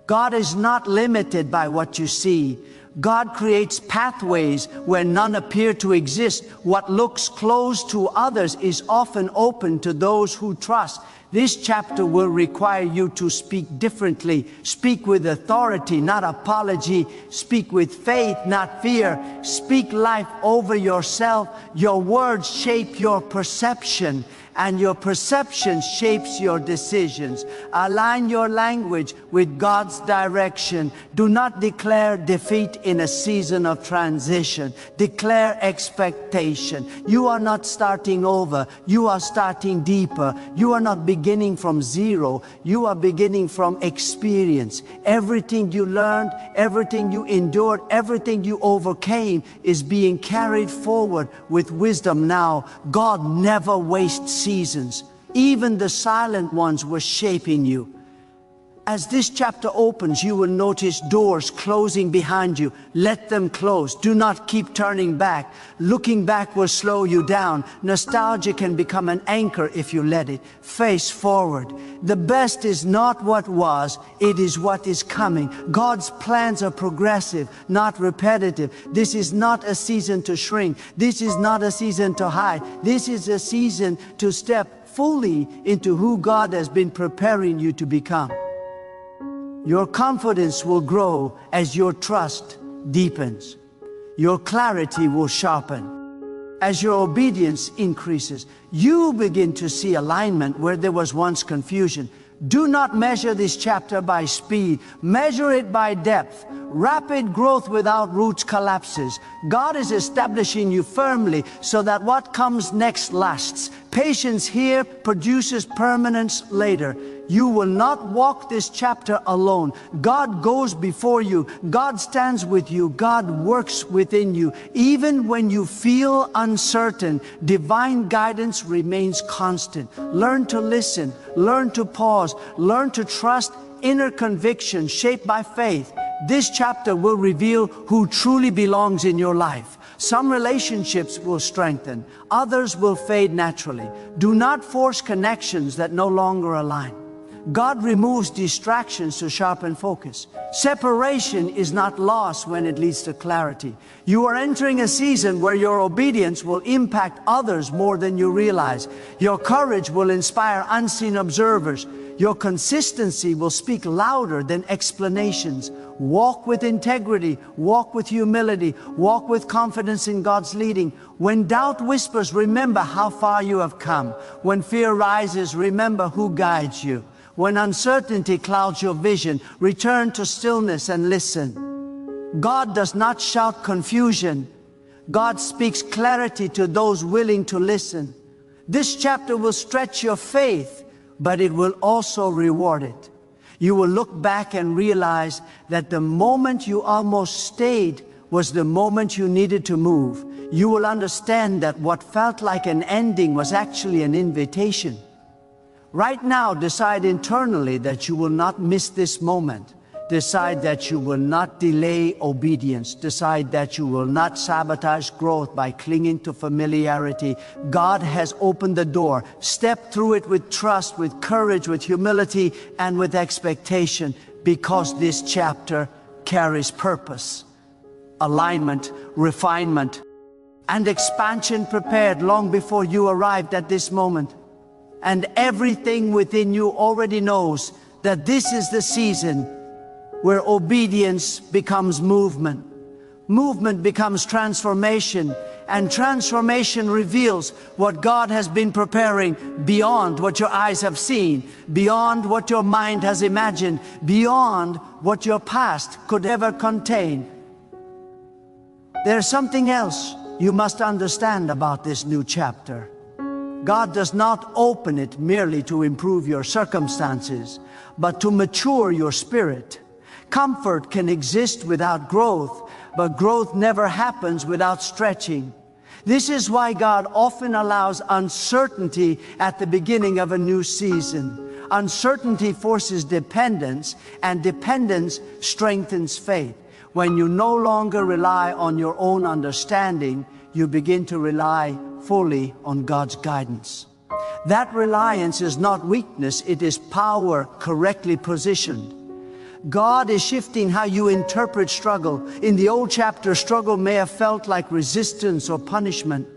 God is not limited by what you see. God creates pathways where none appear to exist. What looks closed to others is often open to those who trust. This chapter will require you to speak differently. Speak with authority, not apology. Speak with faith, not fear. Speak life over yourself. Your words shape your perception, and your perception shapes your decisions. Align your language with God's direction. Do not declare defeat in a season of transition. Declare expectation. You are not starting over. You are starting deeper. You are not beginning from zero. You are beginning from experience. Everything you learned, everything you endured, everything you overcame is being carried forward with wisdom now. God never wastes seasons. Even the silent ones were shaping you. As this chapter opens, you will notice doors closing behind you. Let them close. Do not keep turning back. Looking back will slow you down. Nostalgia can become an anchor if you let it. Face forward. The best is not what was, it is what is coming. God's plans are progressive, not repetitive. This is not a season to shrink. This is not a season to hide. This is a season to step fully into who God has been preparing you to become. Your confidence will grow as your trust deepens. Your clarity will sharpen. As your obedience increases, you begin to see alignment where there was once confusion. Do not measure this chapter by speed. Measure it by depth. Rapid growth without roots collapses. God is establishing you firmly so that what comes next lasts. Patience here produces permanence later. You will not walk this chapter alone. God goes before you. God stands with you. God works within you. Even when you feel uncertain, divine guidance remains constant. Learn to listen. Learn to pause. Learn to trust inner conviction shaped by faith. This chapter will reveal who truly belongs in your life. Some relationships will strengthen. Others will fade naturally. Do not force connections that no longer align. God removes distractions to sharpen focus. Separation is not loss when it leads to clarity. You are entering a season where your obedience will impact others more than you realize. Your courage will inspire unseen observers. Your consistency will speak louder than explanations. Walk with integrity, walk with humility, walk with confidence in God's leading. When doubt whispers, remember how far you have come. When fear rises, remember who guides you. When uncertainty clouds your vision, return to stillness and listen. God does not shout confusion. God speaks clarity to those willing to listen. This chapter will stretch your faith, but it will also reward it. You will look back and realize that the moment you almost stayed was the moment you needed to move. You will understand that what felt like an ending was actually an invitation. Right now, decide internally that you will not miss this moment. Decide that you will not delay obedience. Decide that you will not sabotage growth by clinging to familiarity. God has opened the door. Step through it with trust, with courage, with humility, and with expectation, because this chapter carries purpose, alignment, refinement, and expansion prepared long before you arrived at this moment. And everything within you already knows that this is the season where obedience becomes movement. Movement becomes transformation, and transformation reveals what God has been preparing beyond what your eyes have seen, beyond what your mind has imagined, beyond what your past could ever contain. There's something else you must understand about this new chapter. God does not open it merely to improve your circumstances, but to mature your spirit. Comfort can exist without growth, but growth never happens without stretching. This is why God often allows uncertainty at the beginning of a new season. Uncertainty forces dependence, and dependence strengthens faith. When you no longer rely on your own understanding, you begin to rely fully on God's guidance. That reliance is not weakness, it is power correctly positioned. God is shifting how you interpret struggle. In the old chapter, struggle may have felt like resistance or punishment.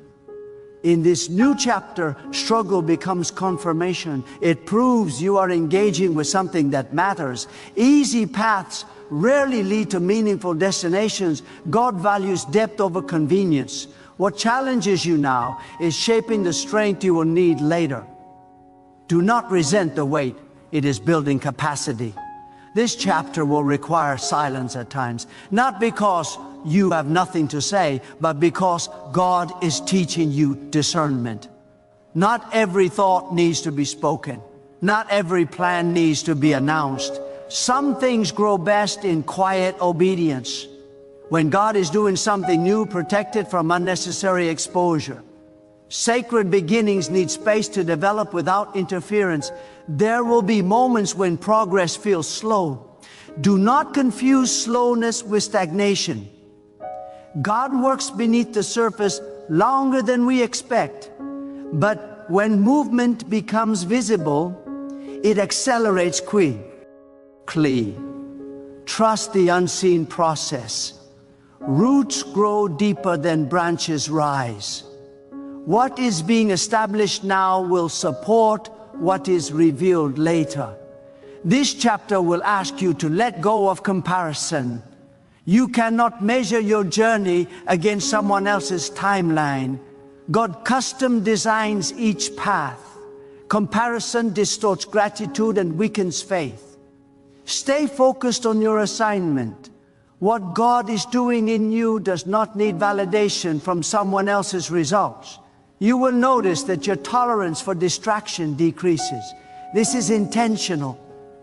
In this new chapter, struggle becomes confirmation. It proves you are engaging with something that matters. Easy paths rarely lead to meaningful destinations. God values depth over convenience. What challenges you now is shaping the strength you will need later. Do not resent the wait. It is building capacity. This chapter will require silence at times, not because you have nothing to say, but because God is teaching you discernment. Not every thought needs to be spoken. Not every plan needs to be announced. Some things grow best in quiet obedience. When God is doing something new, protect it from unnecessary exposure. Sacred beginnings need space to develop without interference. There will be moments when progress feels slow. Do not confuse slowness with stagnation. God works beneath the surface longer than we expect. But when movement becomes visible, it accelerates quickly. Trust the unseen process. Roots grow deeper than branches rise. What is being established now will support what is revealed later. This chapter will ask you to let go of comparison. You cannot measure your journey against someone else's timeline. God custom designs each path. Comparison distorts gratitude and weakens faith. Stay focused on your assignment. What God is doing in you does not need validation from someone else's results. You will notice that your tolerance for distraction decreases. This is intentional.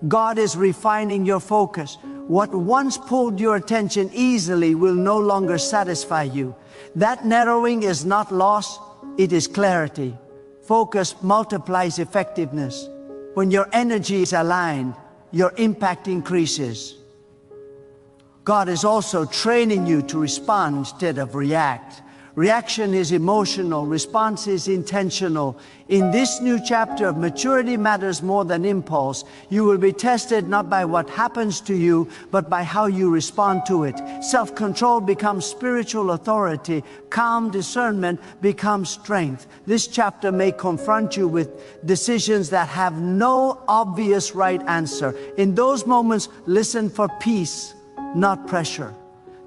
God is refining your focus. What once pulled your attention easily will no longer satisfy you. That narrowing is not loss, it is clarity. Focus multiplies effectiveness. When your energy is aligned, your impact increases. God is also training you to respond instead of react. Reaction is emotional, response is intentional. In this new chapter of maturity matters more than impulse. You will be tested not by what happens to you, but by how you respond to it. Self-control becomes spiritual authority. Calm discernment becomes strength. This chapter may confront you with decisions that have no obvious right answer. In those moments, listen for peace, not pressure.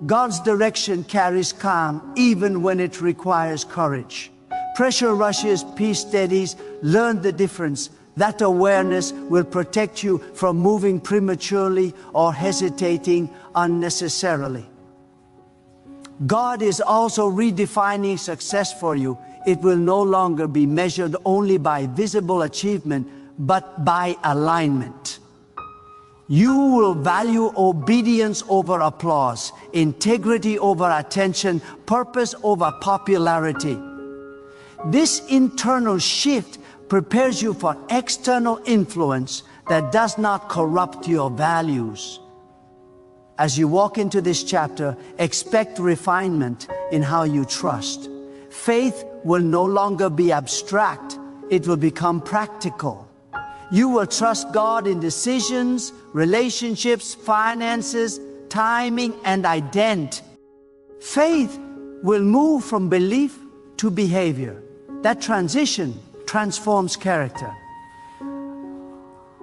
God's direction carries calm even when it requires courage. Pressure rushes, peace steadies. Learn the difference. That awareness will protect you from moving prematurely or hesitating unnecessarily. God is also redefining success for you. It will no longer be measured only by visible achievement, but by alignment. You will value obedience over applause, integrity over attention, purpose over popularity. This internal shift prepares you for external influence that does not corrupt your values. As you walk into this chapter, expect refinement in how you trust. Faith will no longer be abstract, it will become practical. You will trust God in decisions, relationships, finances, timing, and identity. Faith will move from belief to behavior. That transition transforms character.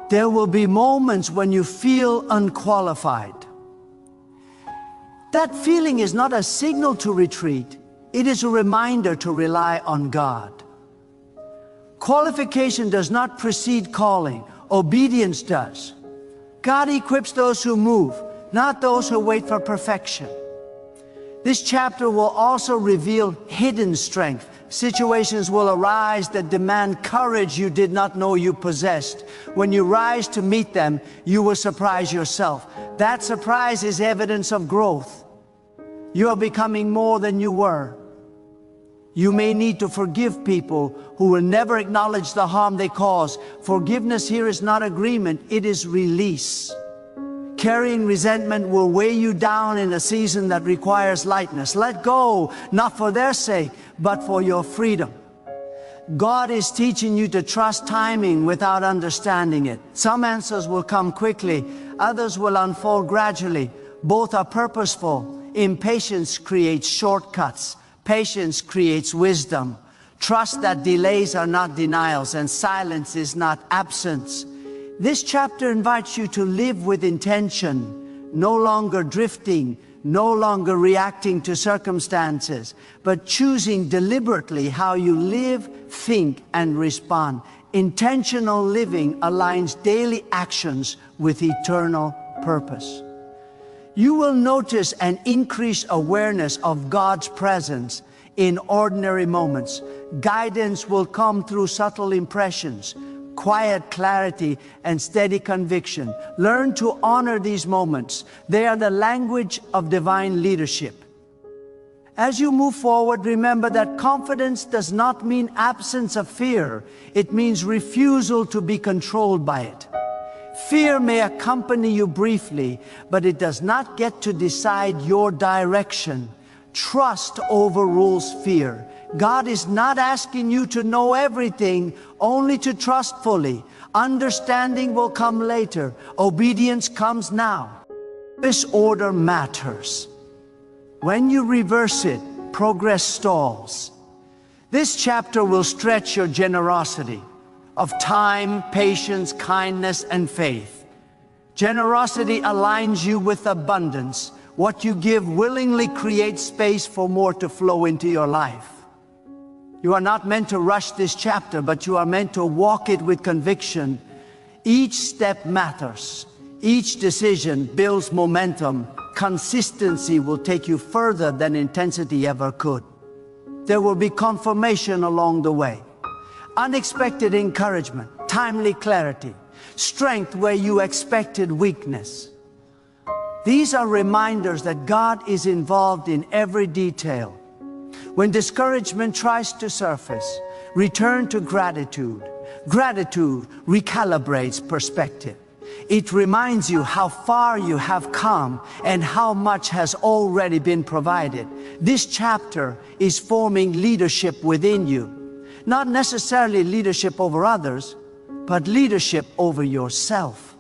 There will be moments when you feel unqualified. That feeling is not a signal to retreat. It is a reminder to rely on God. Qualification does not precede calling. Obedience does. God equips those who move, not those who wait for perfection. This chapter will also reveal hidden strength. Situations will arise that demand courage you did not know you possessed. When you rise to meet them, you will surprise yourself. That surprise is evidence of growth. You are becoming more than you were. You may need to forgive people who will never acknowledge the harm they cause. Forgiveness here is not agreement, it is release. Carrying resentment will weigh you down in a season that requires lightness. Let go, not for their sake, but for your freedom. God is teaching you to trust timing without understanding it. Some answers will come quickly, others will unfold gradually. Both are purposeful. Impatience creates shortcuts. Patience creates wisdom. Trust that delays are not denials and silence is not absence. This chapter invites you to live with intention, no longer drifting, no longer reacting to circumstances, but choosing deliberately how you live, think, and respond. Intentional living aligns daily actions with eternal purpose. You will notice an increased awareness of God's presence in ordinary moments. Guidance will come through subtle impressions, quiet clarity, and steady conviction. Learn to honor these moments. They are the language of divine leadership. As you move forward, remember that confidence does not mean absence of fear. It means refusal to be controlled by it. Fear may accompany you briefly, but it does not get to decide your direction. Trust overrules fear. God is not asking you to know everything, only to trust fully. Understanding will come later. Obedience comes now. This order matters. When you reverse it, progress stalls. This chapter will stretch your generosity of time, patience, kindness, and faith. Generosity aligns you with abundance. What you give willingly creates space for more to flow into your life. You are not meant to rush this chapter, but you are meant to walk it with conviction. Each step matters. Each decision builds momentum. Consistency will take you further than intensity ever could. There will be confirmation along the way. Unexpected encouragement, timely clarity, strength where you expected weakness. These are reminders that God is involved in every detail. When discouragement tries to surface, return to gratitude. Gratitude recalibrates perspective. It reminds you how far you have come and how much has already been provided. This chapter is forming leadership within you. Not necessarily leadership over others, but leadership over yourself.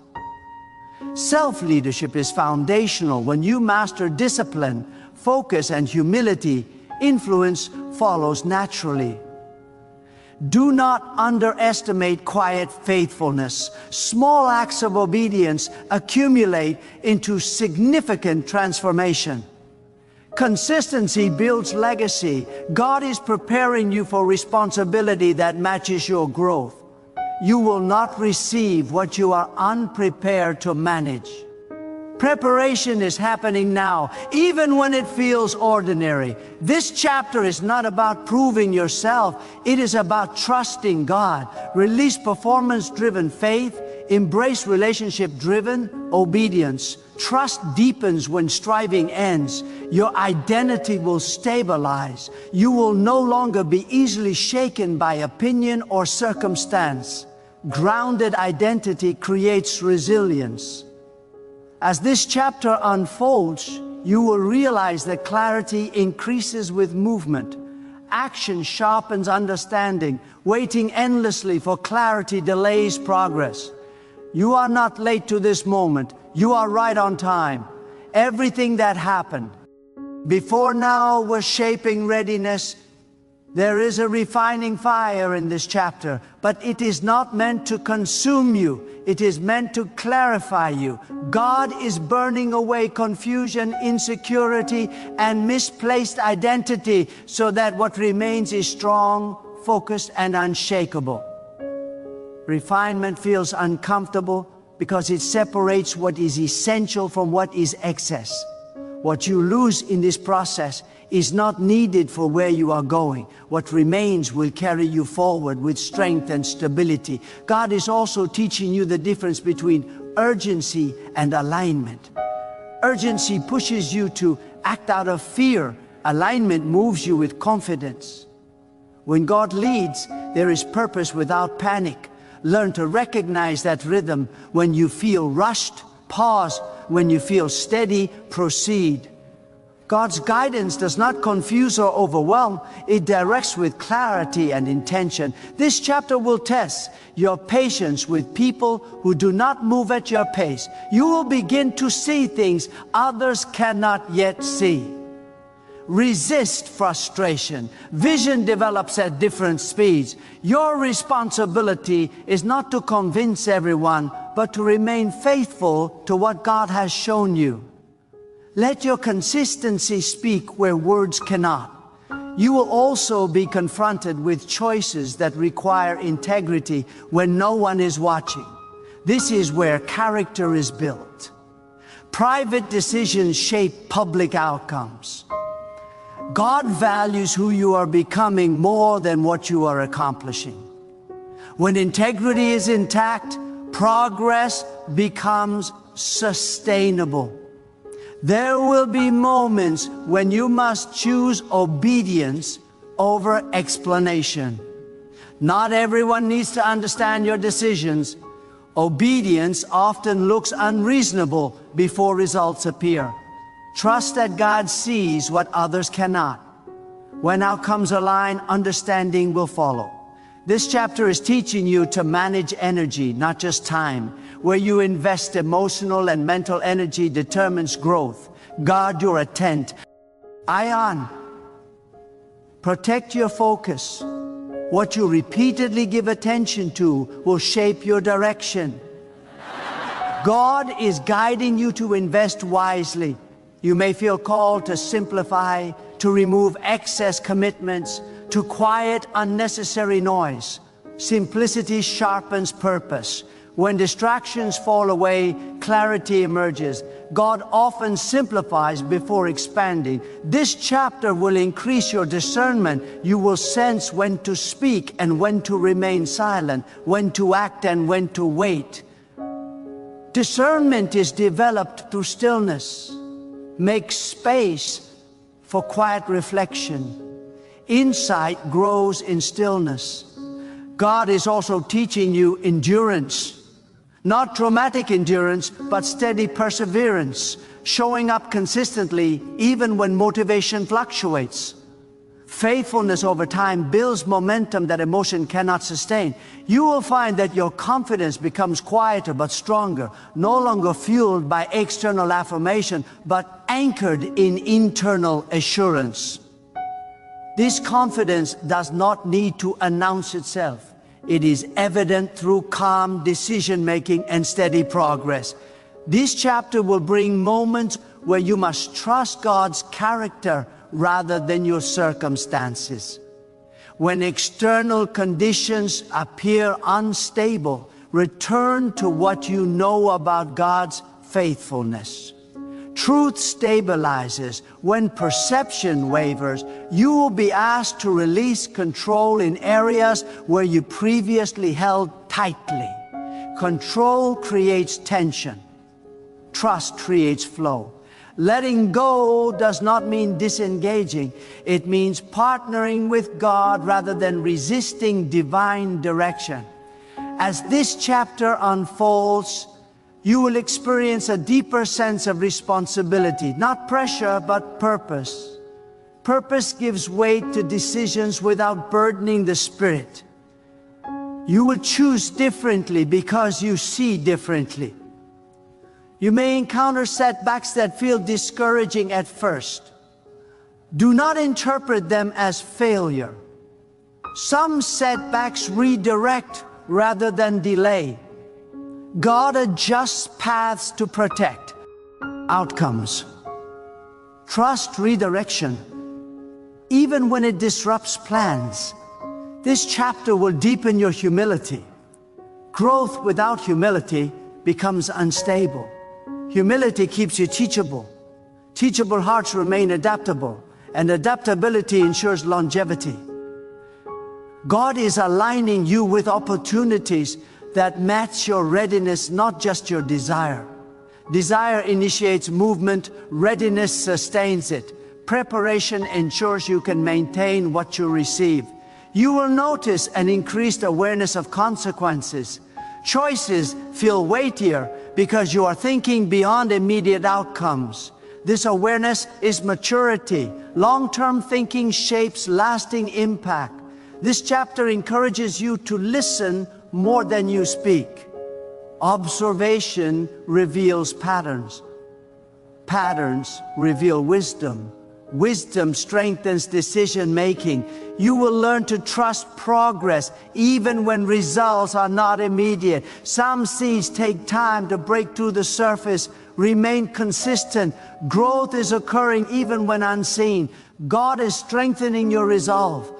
Self-leadership is foundational. When you master discipline, focus, and humility, influence follows naturally. Do not underestimate quiet faithfulness. Small acts of obedience accumulate into significant transformation. Consistency builds legacy. God is preparing you for responsibility that matches your growth. You will not receive what you are unprepared to manage. Preparation is happening now, even when it feels ordinary. This chapter is not about proving yourself. It is about trusting God. Release performance-driven faith. Embrace relationship-driven obedience. Trust deepens when striving ends. Your identity will stabilize. You will no longer be easily shaken by opinion or circumstance. Grounded identity creates resilience. As this chapter unfolds, you will realize that clarity increases with movement. Action sharpens understanding. Waiting endlessly for clarity delays progress. You are not late to this moment. You are right on time. Everything that happened before now was shaping readiness. There is a refining fire in this chapter, but it is not meant to consume you. It is meant to clarify you. God is burning away confusion, insecurity, and misplaced identity so that what remains is strong, focused, and unshakable. Refinement feels uncomfortable because it separates what is essential from what is excess. What you lose in this process is not needed for where you are going. What remains will carry you forward with strength and stability. God is also teaching you the difference between urgency and alignment. Urgency pushes you to act out of fear. Alignment moves you with confidence. When God leads, there is purpose without panic. Learn to recognize that rhythm. When you feel rushed, pause. When you feel steady, proceed. God's guidance does not confuse or overwhelm. It directs with clarity and intention. This chapter will test your patience with people who do not move at your pace. You will begin to see things others cannot yet see. Resist frustration. Vision develops at different speeds. Your responsibility is not to convince everyone, but to remain faithful to what God has shown you. Let your consistency speak where words cannot. You will also be confronted with choices that require integrity when no one is watching. This is where character is built. Private decisions shape public outcomes. God values who you are becoming more than what you are accomplishing. When integrity is intact, progress becomes sustainable. There will be moments when you must choose obedience over explanation. Not everyone needs to understand your decisions. Obedience often looks unreasonable before results appear. Trust that God sees what others cannot. When outcomes align, understanding will follow. This chapter is teaching you to manage energy, not just time. Where you invest emotional and mental energy determines growth. Guard your intent. Ion. Protect your focus. What you repeatedly give attention to will shape your direction. God is guiding you to invest wisely. You may feel called to simplify, to remove excess commitments, to quiet unnecessary noise. Simplicity sharpens purpose. When distractions fall away, clarity emerges. God often simplifies before expanding. This chapter will increase your discernment. You will sense when to speak and when to remain silent, when to act and when to wait. Discernment is developed through stillness. Make space for quiet reflection. Insight grows in stillness. God is also teaching you endurance. Not dramatic endurance, but steady perseverance, showing up consistently even when motivation fluctuates. Faithfulness over time builds momentum that emotion cannot sustain. You will find that your confidence becomes quieter but stronger, no longer fueled by external affirmation, but anchored in internal assurance. This confidence does not need to announce itself. It is evident through calm decision-making and steady progress. This chapter will bring moments where you must trust God's character rather than your circumstances. When external conditions appear unstable, return to what you know about God's faithfulness. Truth stabilizes. When perception wavers, you will be asked to release control in areas where you previously held tightly. Control creates tension. Trust creates flow. Letting go does not mean disengaging. It means partnering with God rather than resisting divine direction. As this chapter unfolds, you will experience a deeper sense of responsibility, not pressure, but purpose. Purpose gives weight to decisions without burdening the spirit. You will choose differently because you see differently. You may encounter setbacks that feel discouraging at first. Do not interpret them as failure. Some setbacks redirect rather than delay. God adjusts paths to protect outcomes. Trust redirection, even when it disrupts plans. This chapter will deepen your humility. Growth without humility becomes unstable. Humility keeps you teachable. Teachable hearts remain adaptable, and adaptability ensures longevity. God is aligning you with opportunities that match your readiness, not just your desire. Desire initiates movement, readiness sustains it. Preparation ensures you can maintain what you receive. You will notice an increased awareness of consequences. Choices feel weightier because you are thinking beyond immediate outcomes. This awareness is maturity. Long-term thinking shapes lasting impact. This chapter encourages you to listen more than you speak. Observation reveals patterns. Patterns reveal wisdom. Wisdom strengthens decision-making. You will learn to trust progress even when results are not immediate. Some seeds take time to break through the surface. Remain consistent. Growth is occurring even when unseen. God is strengthening your resolve.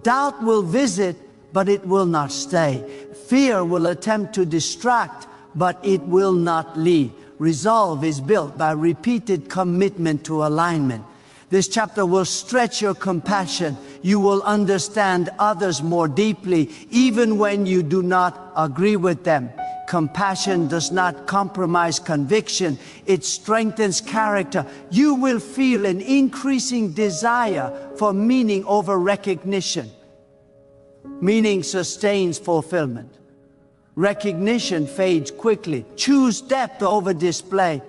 Doubt will visit, but it will not stay. Fear will attempt to distract, but it will not lead. Resolve is built by repeated commitment to alignment. This chapter will stretch your compassion. You will understand others more deeply, even when you do not agree with them. Compassion does not compromise conviction. It strengthens character. You will feel an increasing desire for meaning over recognition. Meaning sustains fulfillment. Recognition fades quickly. Choose depth over display.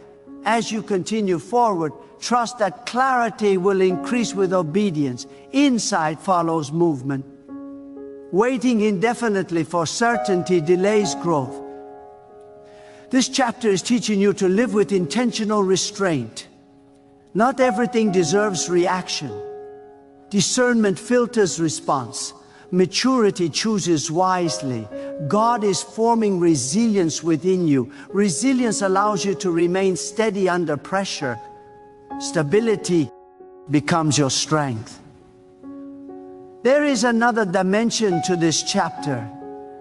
As you continue forward, trust that clarity will increase with obedience. Insight follows movement. Waiting indefinitely for certainty delays growth. This chapter is teaching you to live with intentional restraint. Not everything deserves reaction. Discernment filters response. Maturity chooses wisely. God is forming resilience within you. Resilience allows you to remain steady under pressure. Stability becomes your strength. There is another dimension to this chapter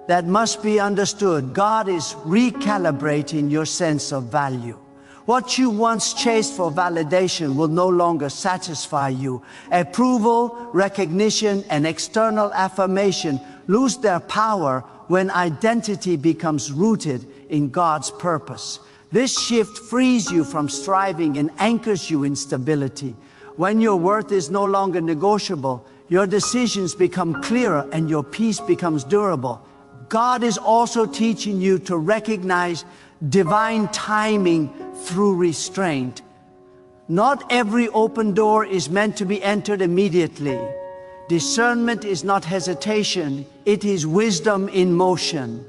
that must be understood. God is recalibrating your sense of value. What you once chased for validation will no longer satisfy you. Approval, recognition, and external affirmation lose their power when identity becomes rooted in God's purpose. This shift frees you from striving and anchors you in stability. When your worth is no longer negotiable, your decisions become clearer and your peace becomes durable. God is also teaching you to recognize divine timing through restraint. Not every open door is meant to be entered immediately. Discernment is not hesitation, it is wisdom in motion.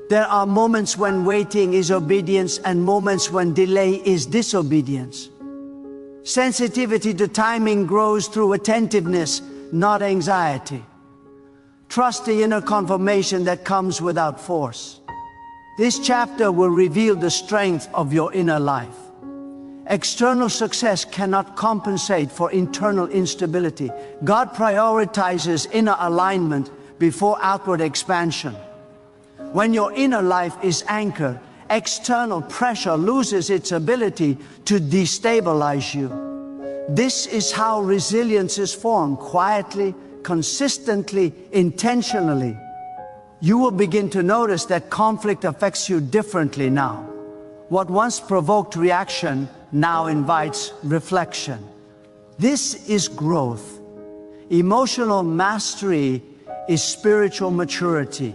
There are moments when waiting is obedience and moments when delay is disobedience. Sensitivity to timing grows through attentiveness, not anxiety. Trust the inner confirmation that comes without force. This chapter will reveal the strength of your inner life. External success cannot compensate for internal instability. God prioritizes inner alignment before outward expansion. When your inner life is anchored, external pressure loses its ability to destabilize you. This is how resilience is formed, quietly, consistently, intentionally. You will begin to notice that conflict affects you differently now. What once provoked reaction now invites reflection. This is growth. Emotional mastery is spiritual maturity.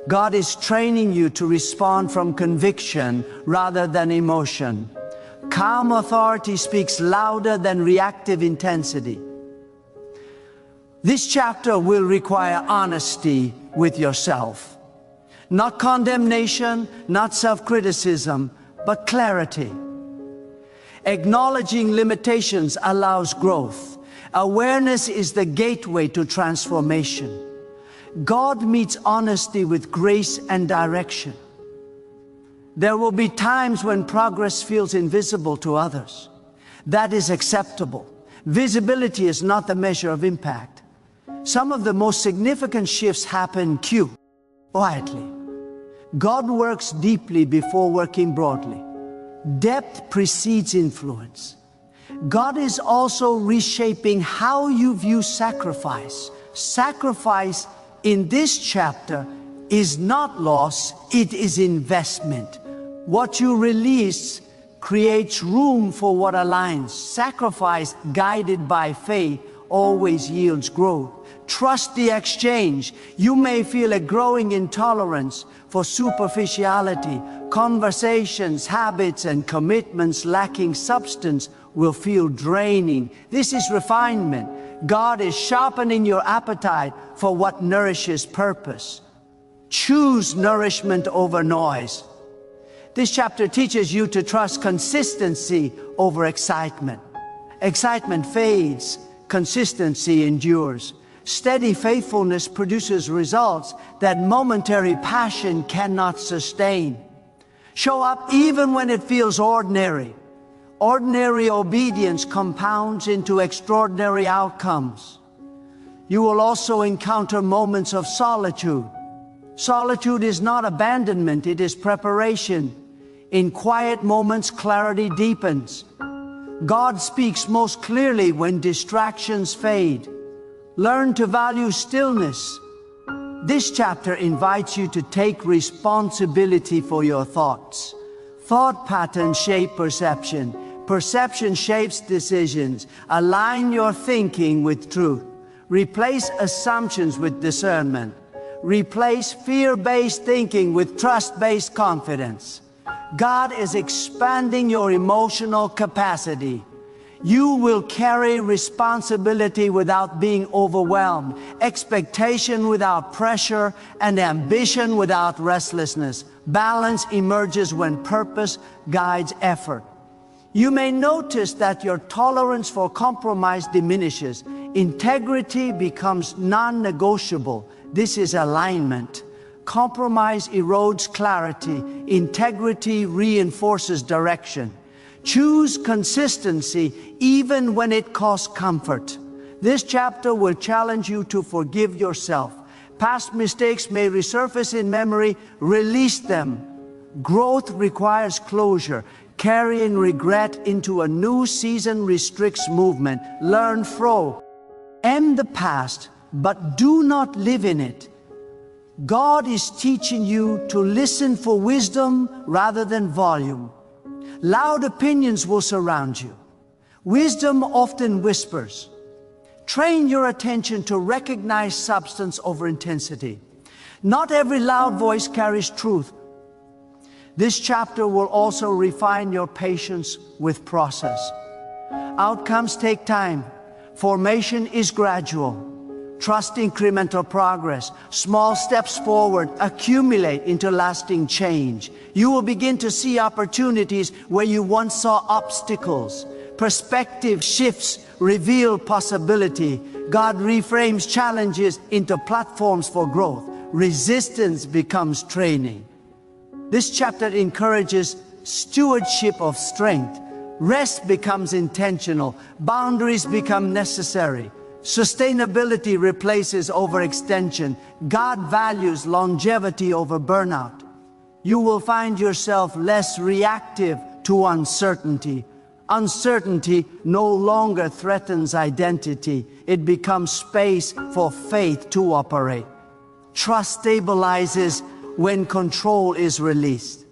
God is training you to respond from conviction rather than emotion. Calm authority speaks louder than reactive intensity. This chapter will require honesty with yourself. Not condemnation, not self-criticism, but clarity. Acknowledging limitations allows growth. Awareness is the gateway to transformation. God meets honesty with grace and direction. There will be times when progress feels invisible to others. That is acceptable. Visibility is not the measure of impact. Some of the most significant shifts happen quietly. God works deeply before working broadly. Depth precedes influence. God is also reshaping how you view sacrifice. Sacrifice in this chapter is not loss, it is investment. What you release creates room for what aligns. Sacrifice guided by faith always yields growth. Trust the exchange. You may feel a growing intolerance for superficiality. Conversations, habits, and commitments lacking substance will feel draining. This is refinement. God is sharpening your appetite for what nourishes purpose. Choose nourishment over noise. This chapter teaches you to trust consistency over excitement. Excitement fades, consistency endures. Steady faithfulness produces results that momentary passion cannot sustain. Show up even when it feels ordinary. Ordinary obedience compounds into extraordinary outcomes. You will also encounter moments of solitude. Solitude is not abandonment, it is preparation. In quiet moments, clarity deepens. God speaks most clearly when distractions fade. Learn to value stillness. This chapter invites you to take responsibility for your thoughts. Thought patterns shape perception. Perception shapes decisions. Align your thinking with truth. Replace assumptions with discernment. Replace fear-based thinking with trust-based confidence. God is expanding your emotional capacity. You will carry responsibility without being overwhelmed, expectation without pressure, and ambition without restlessness. Balance emerges when purpose guides effort. You may notice that your tolerance for compromise diminishes. Integrity becomes non-negotiable. This is alignment. Compromise erodes clarity. Integrity reinforces direction. Choose consistency even when it costs comfort. This chapter will challenge you to forgive yourself. Past mistakes may resurface in memory. Release them. Growth requires closure. Carrying regret into a new season restricts movement. Learn from. End the past, but do not live in it. God is teaching you to listen for wisdom rather than volume. Loud opinions will surround you. Wisdom often whispers. Train your attention to recognize substance over intensity. Not every loud voice carries truth. This chapter will also refine your patience with process. Outcomes take time. Formation is gradual. Trust incremental progress. Small steps forward accumulate into lasting change. You will begin to see opportunities where you once saw obstacles. Perspective shifts reveal possibility. God reframes challenges into platforms for growth. Resistance becomes training. This chapter encourages stewardship of strength. Rest becomes intentional. Boundaries become necessary. Sustainability replaces overextension. God values longevity over burnout. You will find yourself less reactive to uncertainty. Uncertainty no longer threatens identity. It becomes space for faith to operate. Trust stabilizes when control is released.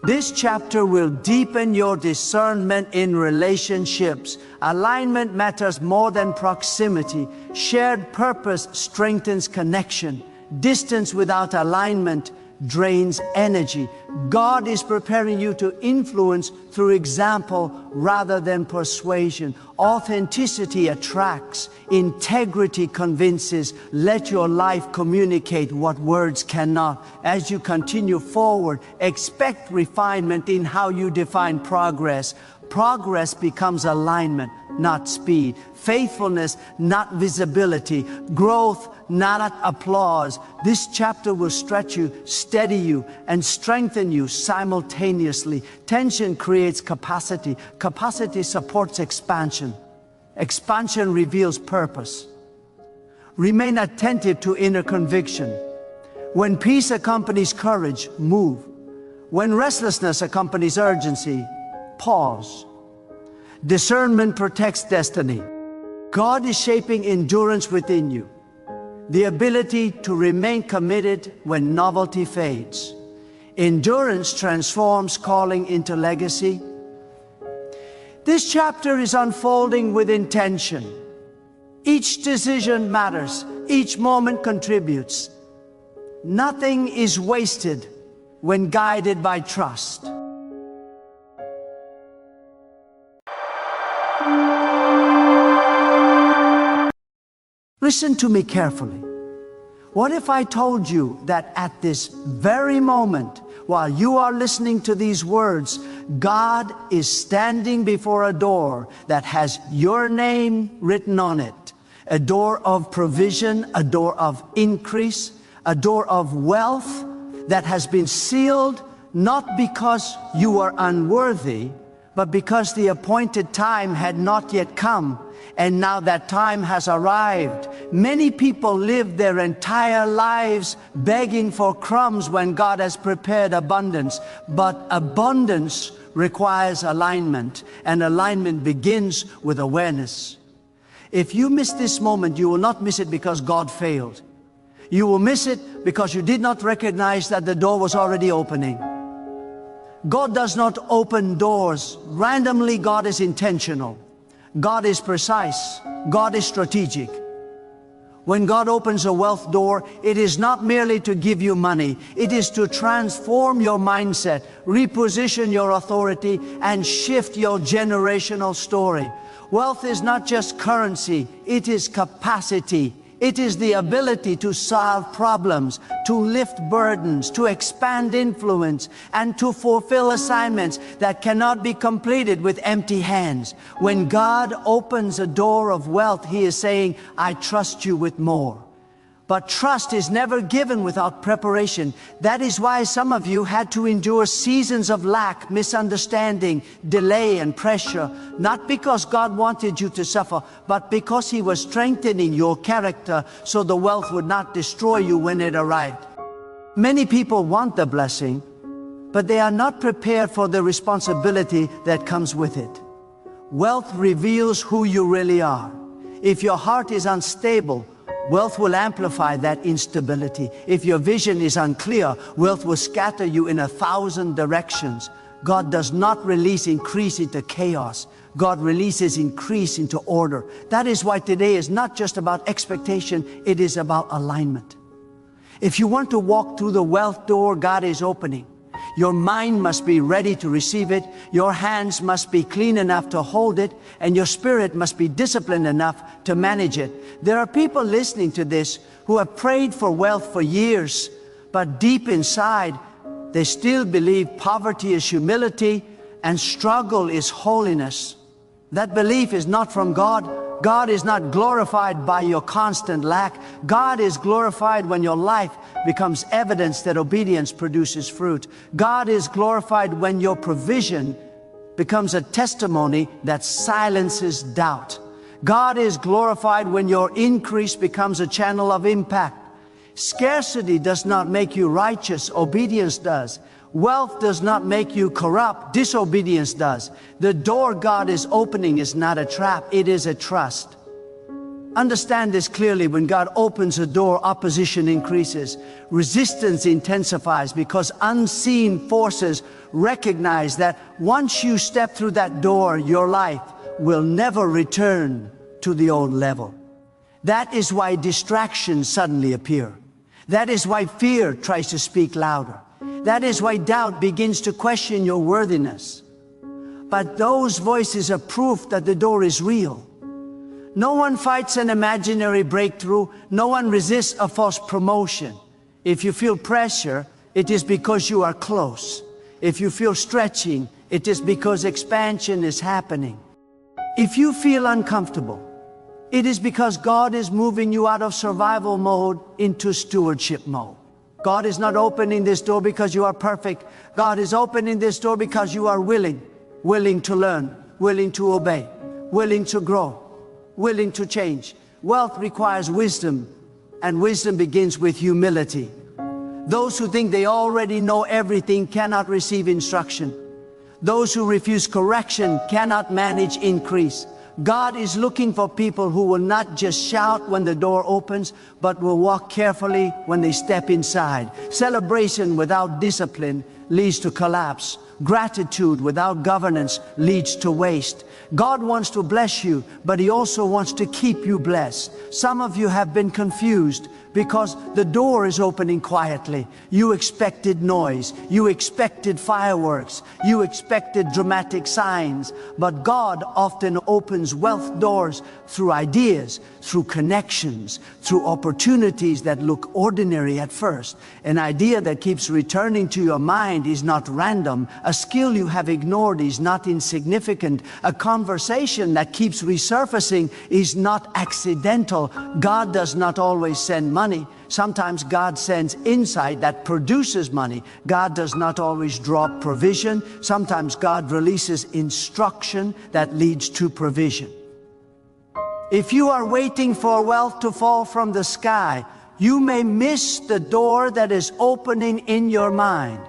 This chapter will deepen your discernment in relationships. Alignment matters more than proximity. Shared purpose strengthens connection. Distance without alignment drains energy. God is preparing you to influence through example rather than persuasion. Authenticity attracts. Integrity convinces. Let your life communicate what words cannot. As you continue forward, expect refinement in how you define progress. Progress becomes alignment, not speed. Faithfulness, not visibility. Growth, not applause. This chapter will stretch you, steady you, and strengthen you simultaneously. Tension creates capacity. Capacity supports expansion. Expansion reveals purpose. Remain attentive to inner conviction. When peace accompanies courage, move. When restlessness accompanies urgency, pause. Discernment protects destiny. God is shaping endurance within you. The ability to remain committed when novelty fades. Endurance transforms calling into legacy. This chapter is unfolding with intention. Each decision matters. Each moment contributes. Nothing is wasted when guided by trust. Listen to me carefully. What if I told you that at this very moment, while you are listening to these words, God is standing before a door that has your name written on it? A door of provision, a door of increase, a door of wealth that has been sealed not because you are unworthy, but because the appointed time had not yet come. And now that time has arrived. Many people live their entire lives begging for crumbs when God has prepared abundance. But abundance requires alignment, and alignment begins with awareness. If you miss this moment, you will not miss it because God failed. You will miss it because you did not recognize that the door was already opening. God does not open doors randomly. God is intentional. God is precise. God is strategic. When God opens a wealth door, it is not merely to give you money. It is to transform your mindset, reposition your authority, and shift your generational story. Wealth is not just currency. It is capacity. It is the ability to solve problems, to lift burdens, to expand influence, and to fulfill assignments that cannot be completed with empty hands. When God opens a door of wealth, He is saying, I trust you with more. But trust is never given without preparation. That is why some of you had to endure seasons of lack, misunderstanding, delay, and pressure, not because God wanted you to suffer, but because He was strengthening your character so the wealth would not destroy you when it arrived. Many people want the blessing, but they are not prepared for the responsibility that comes with it. Wealth reveals who you really are. If your heart is unstable, wealth will amplify that instability. If your vision is unclear, wealth will scatter you in 1,000 directions. God does not release increase into chaos. God releases increase into order. That is why today is not just about expectation, it is about alignment. If you want to walk through the wealth door God is opening, your mind must be ready to receive it, your hands must be clean enough to hold it, and your spirit must be disciplined enough to manage it. There are people listening to this who have prayed for wealth for years, but deep inside, they still believe poverty is humility and struggle is holiness. That belief is not from God. God is not glorified by your constant lack. God is glorified when your life becomes evidence that obedience produces fruit. God is glorified when your provision becomes a testimony that silences doubt. God is glorified when your increase becomes a channel of impact. Scarcity does not make you righteous, obedience does. Wealth does not make you corrupt, disobedience does. The door God is opening is not a trap, it is a trust. Understand this clearly: when God opens a door, opposition increases. Resistance intensifies because unseen forces recognize that once you step through that door, your life will never return to the old level. That is why distractions suddenly appear. That is why fear tries to speak louder. That is why doubt begins to question your worthiness. But those voices are proof that the door is real. No one fights an imaginary breakthrough. No one resists a false promotion. If you feel pressure, it is because you are close. If you feel stretching, it is because expansion is happening. If you feel uncomfortable, it is because God is moving you out of survival mode into stewardship mode. God is not opening this door because you are perfect. God is opening this door because you are willing to learn, willing to obey, willing to grow, willing to change. Wealth requires wisdom, and wisdom begins with humility. Those who think they already know everything cannot receive instruction. Those who refuse correction cannot manage increase. God is looking for people who will not just shout when the door opens, but will walk carefully when they step inside. Celebration without discipline leads to collapse. Gratitude without governance leads to waste. God wants to bless you, but He also wants to keep you blessed. Some of you have been confused because the door is opening quietly. You expected noise, you expected fireworks, you expected dramatic signs, but God often opens wealth doors through ideas, through connections, through opportunities that look ordinary at first. An idea that keeps returning to your mind is not random. A skill you have ignored is not insignificant. A conversation that keeps resurfacing is not accidental. God does not always send money. Sometimes God sends insight that produces money. God does not always drop provision. Sometimes God releases instruction that leads to provision. If you are waiting for wealth to fall from the sky, you may miss the door that is opening in your mind.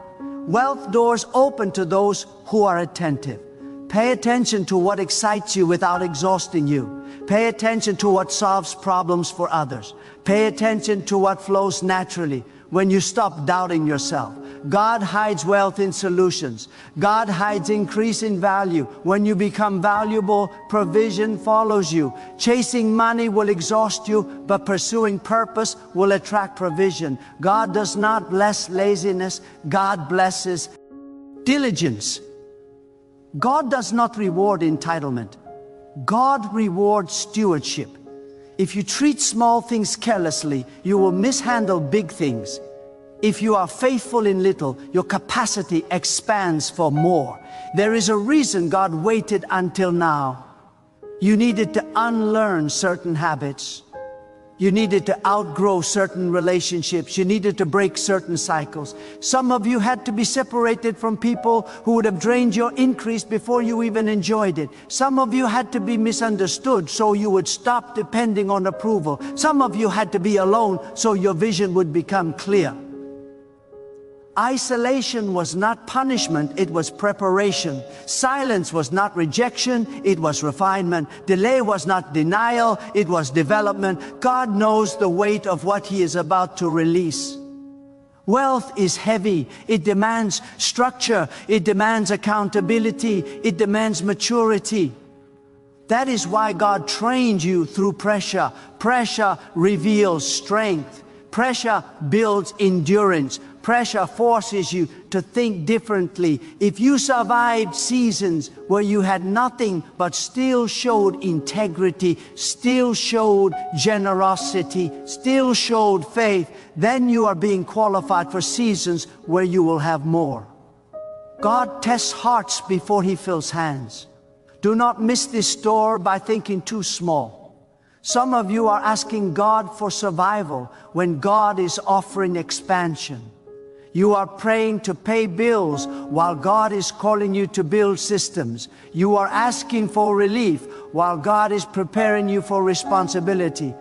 Wealth doors open to those who are attentive. Pay attention to what excites you without exhausting you. Pay attention to what solves problems for others. Pay attention to what flows naturally when you stop doubting yourself. God hides wealth in solutions. God hides increase in value. When you become valuable, provision follows you. Chasing money will exhaust you, but pursuing purpose will attract provision. God does not bless laziness. God blesses diligence. God does not reward entitlement. God rewards stewardship. If you treat small things carelessly, you will mishandle big things. If you are faithful in little, your capacity expands for more. There is a reason God waited until now. You needed to unlearn certain habits. You needed to outgrow certain relationships. You needed to break certain cycles. Some of you had to be separated from people who would have drained your increase before you even enjoyed it. Some of you had to be misunderstood so you would stop depending on approval. Some of you had to be alone so your vision would become clear. Isolation was not punishment, it was preparation. Silence was not rejection, it was refinement. Delay was not denial, it was development. God knows the weight of what He is about to release. Wealth is heavy. It demands structure, it demands accountability, it demands maturity. That is why God trained you through pressure. Pressure reveals strength. Pressure builds endurance. Pressure forces you to think differently. If you survived seasons where you had nothing but still showed integrity, still showed generosity, still showed faith, then you are being qualified for seasons where you will have more. God tests hearts before He fills hands. Do not miss this door by thinking too small. Some of you are asking God for survival when God is offering expansion. You are praying to pay bills while God is calling you to build systems. You are asking for relief while God is preparing you for responsibility.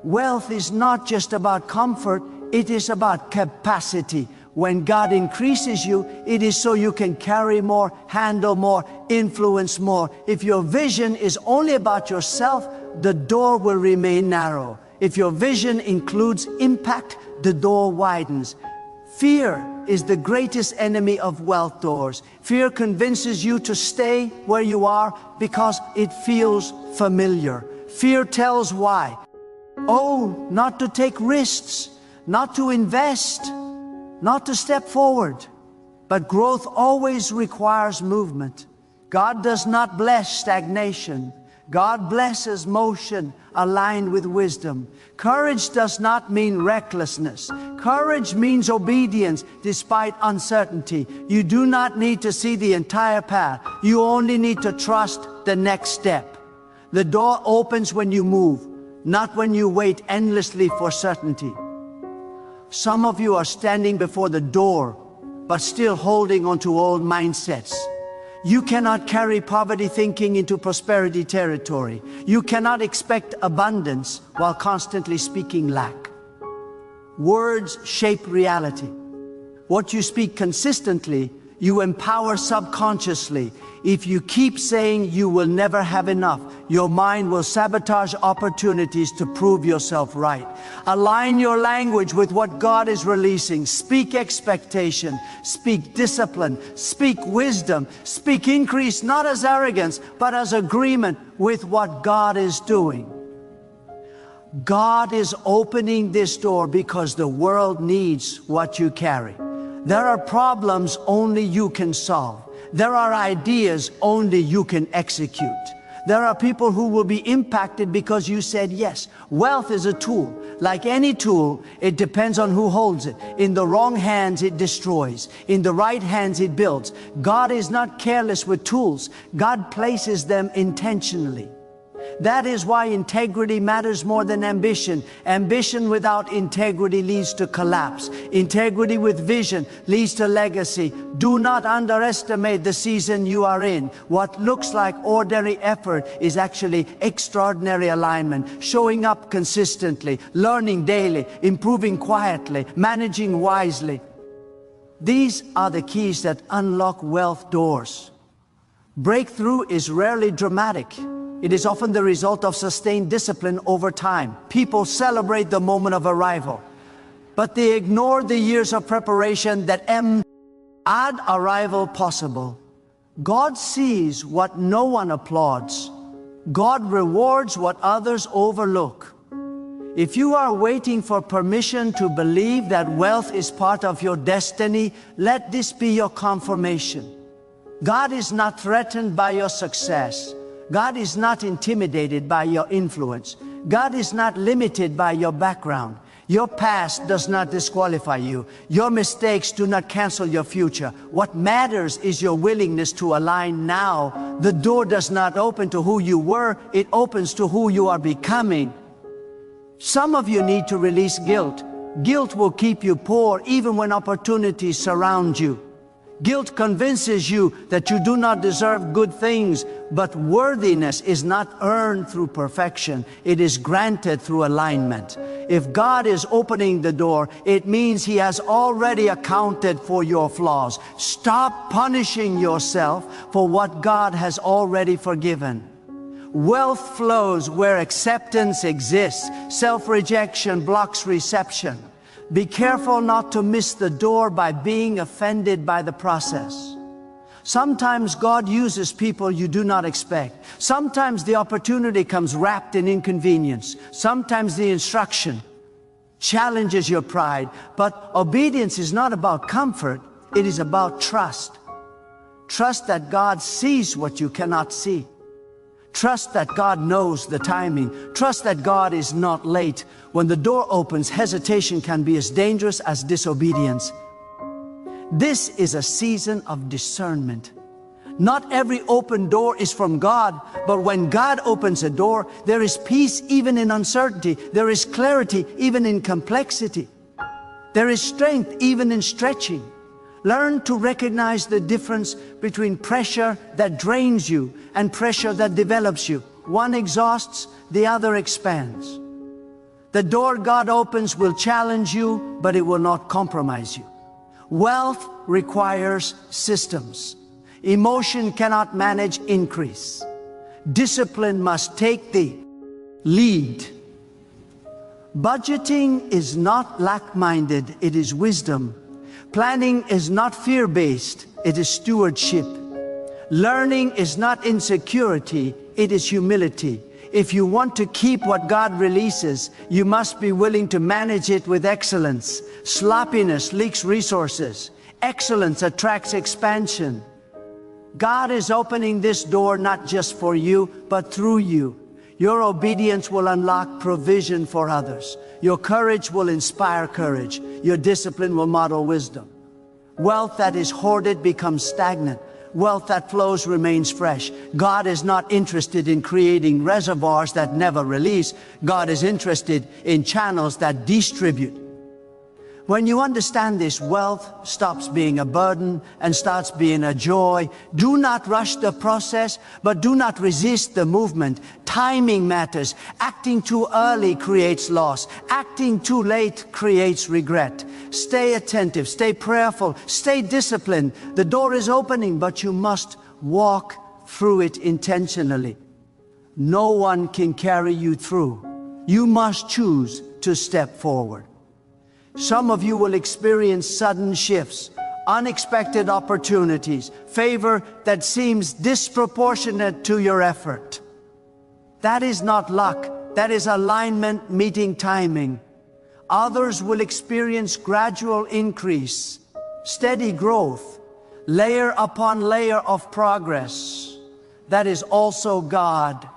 Wealth is not just about comfort, it is about capacity. When God increases you, it is so you can carry more, handle more, influence more. If your vision is only about yourself, the door will remain narrow. If your vision includes impact, the door widens. Fear is the greatest enemy of wealth doors. Fear convinces you to stay where you are because it feels familiar. Fear tells why. Oh, not to take risks, not to invest, not to step forward. But growth always requires movement. God does not bless stagnation. God blesses motion aligned with wisdom. Courage does not mean recklessness. Courage means obedience despite uncertainty. You do not need to see the entire path. You only need to trust the next step. The door opens when you move, not when you wait endlessly for certainty. Some of you are standing before the door, but still holding on to old mindsets. You cannot carry poverty thinking into prosperity territory. You cannot expect abundance while constantly speaking lack. Words shape reality. What you speak consistently, you empower subconsciously. If you keep saying you will never have enough, your mind will sabotage opportunities to prove yourself right. Align your language with what God is releasing. Speak expectation, speak discipline, speak wisdom, speak increase, not as arrogance, but as agreement with what God is doing. God is opening this door because the world needs what you carry. There are problems only you can solve. There are ideas only you can execute. There are people who will be impacted because you said yes. Wealth is a tool. Like any tool, it depends on who holds it. In the wrong hands, it destroys. In the right hands, it builds. God is not careless with tools. God places them intentionally. That is why integrity matters more than ambition. Ambition without integrity leads to collapse. Integrity with vision leads to legacy. Do not underestimate the season you are in. What looks like ordinary effort is actually extraordinary alignment. Showing up consistently, learning daily, improving quietly, managing wisely. These are the keys that unlock wealth doors. Breakthrough is rarely dramatic. It is often the result of sustained discipline over time. People celebrate the moment of arrival, but they ignore the years of preparation that add arrival possible. God sees what no one applauds. God rewards what others overlook. If you are waiting for permission to believe that wealth is part of your destiny, let this be your confirmation. God is not threatened by your success. God is not intimidated by your influence. God is not limited by your background. Your past does not disqualify you. Your mistakes do not cancel your future. What matters is your willingness to align now. The door does not open to who you were, it opens to who you are becoming. Some of you need to release guilt. Guilt will keep you poor even when opportunities surround you. Guilt convinces you that you do not deserve good things, but worthiness is not earned through perfection. It is granted through alignment. If God is opening the door, it means He has already accounted for your flaws. Stop punishing yourself for what God has already forgiven. Wealth flows where acceptance exists. Self-rejection blocks reception. Be careful not to miss the door by being offended by the process. Sometimes God uses people you do not expect. Sometimes the opportunity comes wrapped in inconvenience. Sometimes the instruction challenges your pride. But obedience is not about comfort, it is about trust. Trust that God sees what you cannot see. Trust that God knows the timing. Trust that God is not late. When the door opens, hesitation can be as dangerous as disobedience. This is a season of discernment. Not every open door is from God, but when God opens a door, there is peace even in uncertainty. There is clarity even in complexity. There is strength even in stretching. Learn to recognize the difference between pressure that drains you and pressure that develops you. One exhausts, the other expands. The door God opens will challenge you, but it will not compromise you. Wealth requires systems. Emotion cannot manage increase. Discipline must take the lead. Budgeting is not lack-minded, it is wisdom. Planning is not fear-based, it is stewardship. Learning is not insecurity, it is humility. If you want to keep what God releases, you must be willing to manage it with excellence. Sloppiness leaks resources. Excellence attracts expansion. God is opening this door not just for you, but through you. Your obedience will unlock provision for others. Your courage will inspire courage. Your discipline will model wisdom. Wealth that is hoarded becomes stagnant. Wealth that flows remains fresh. God is not interested in creating reservoirs that never release. God is interested in channels that distribute. When you understand this, wealth stops being a burden and starts being a joy. Do not rush the process, but do not resist the movement. Timing matters. Acting too early creates loss. Acting too late creates regret. Stay attentive, stay prayerful, stay disciplined. The door is opening, but you must walk through it intentionally. No one can carry you through. You must choose to step forward. Some of you will experience sudden shifts, unexpected opportunities, favor that seems disproportionate to your effort. That is not luck, that is alignment meeting timing. Others will experience gradual increase, steady growth, layer upon layer of progress. That is also God.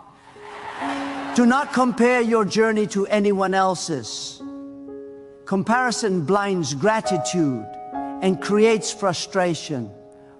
Do not compare your journey to anyone else's. Comparison blinds gratitude and creates frustration.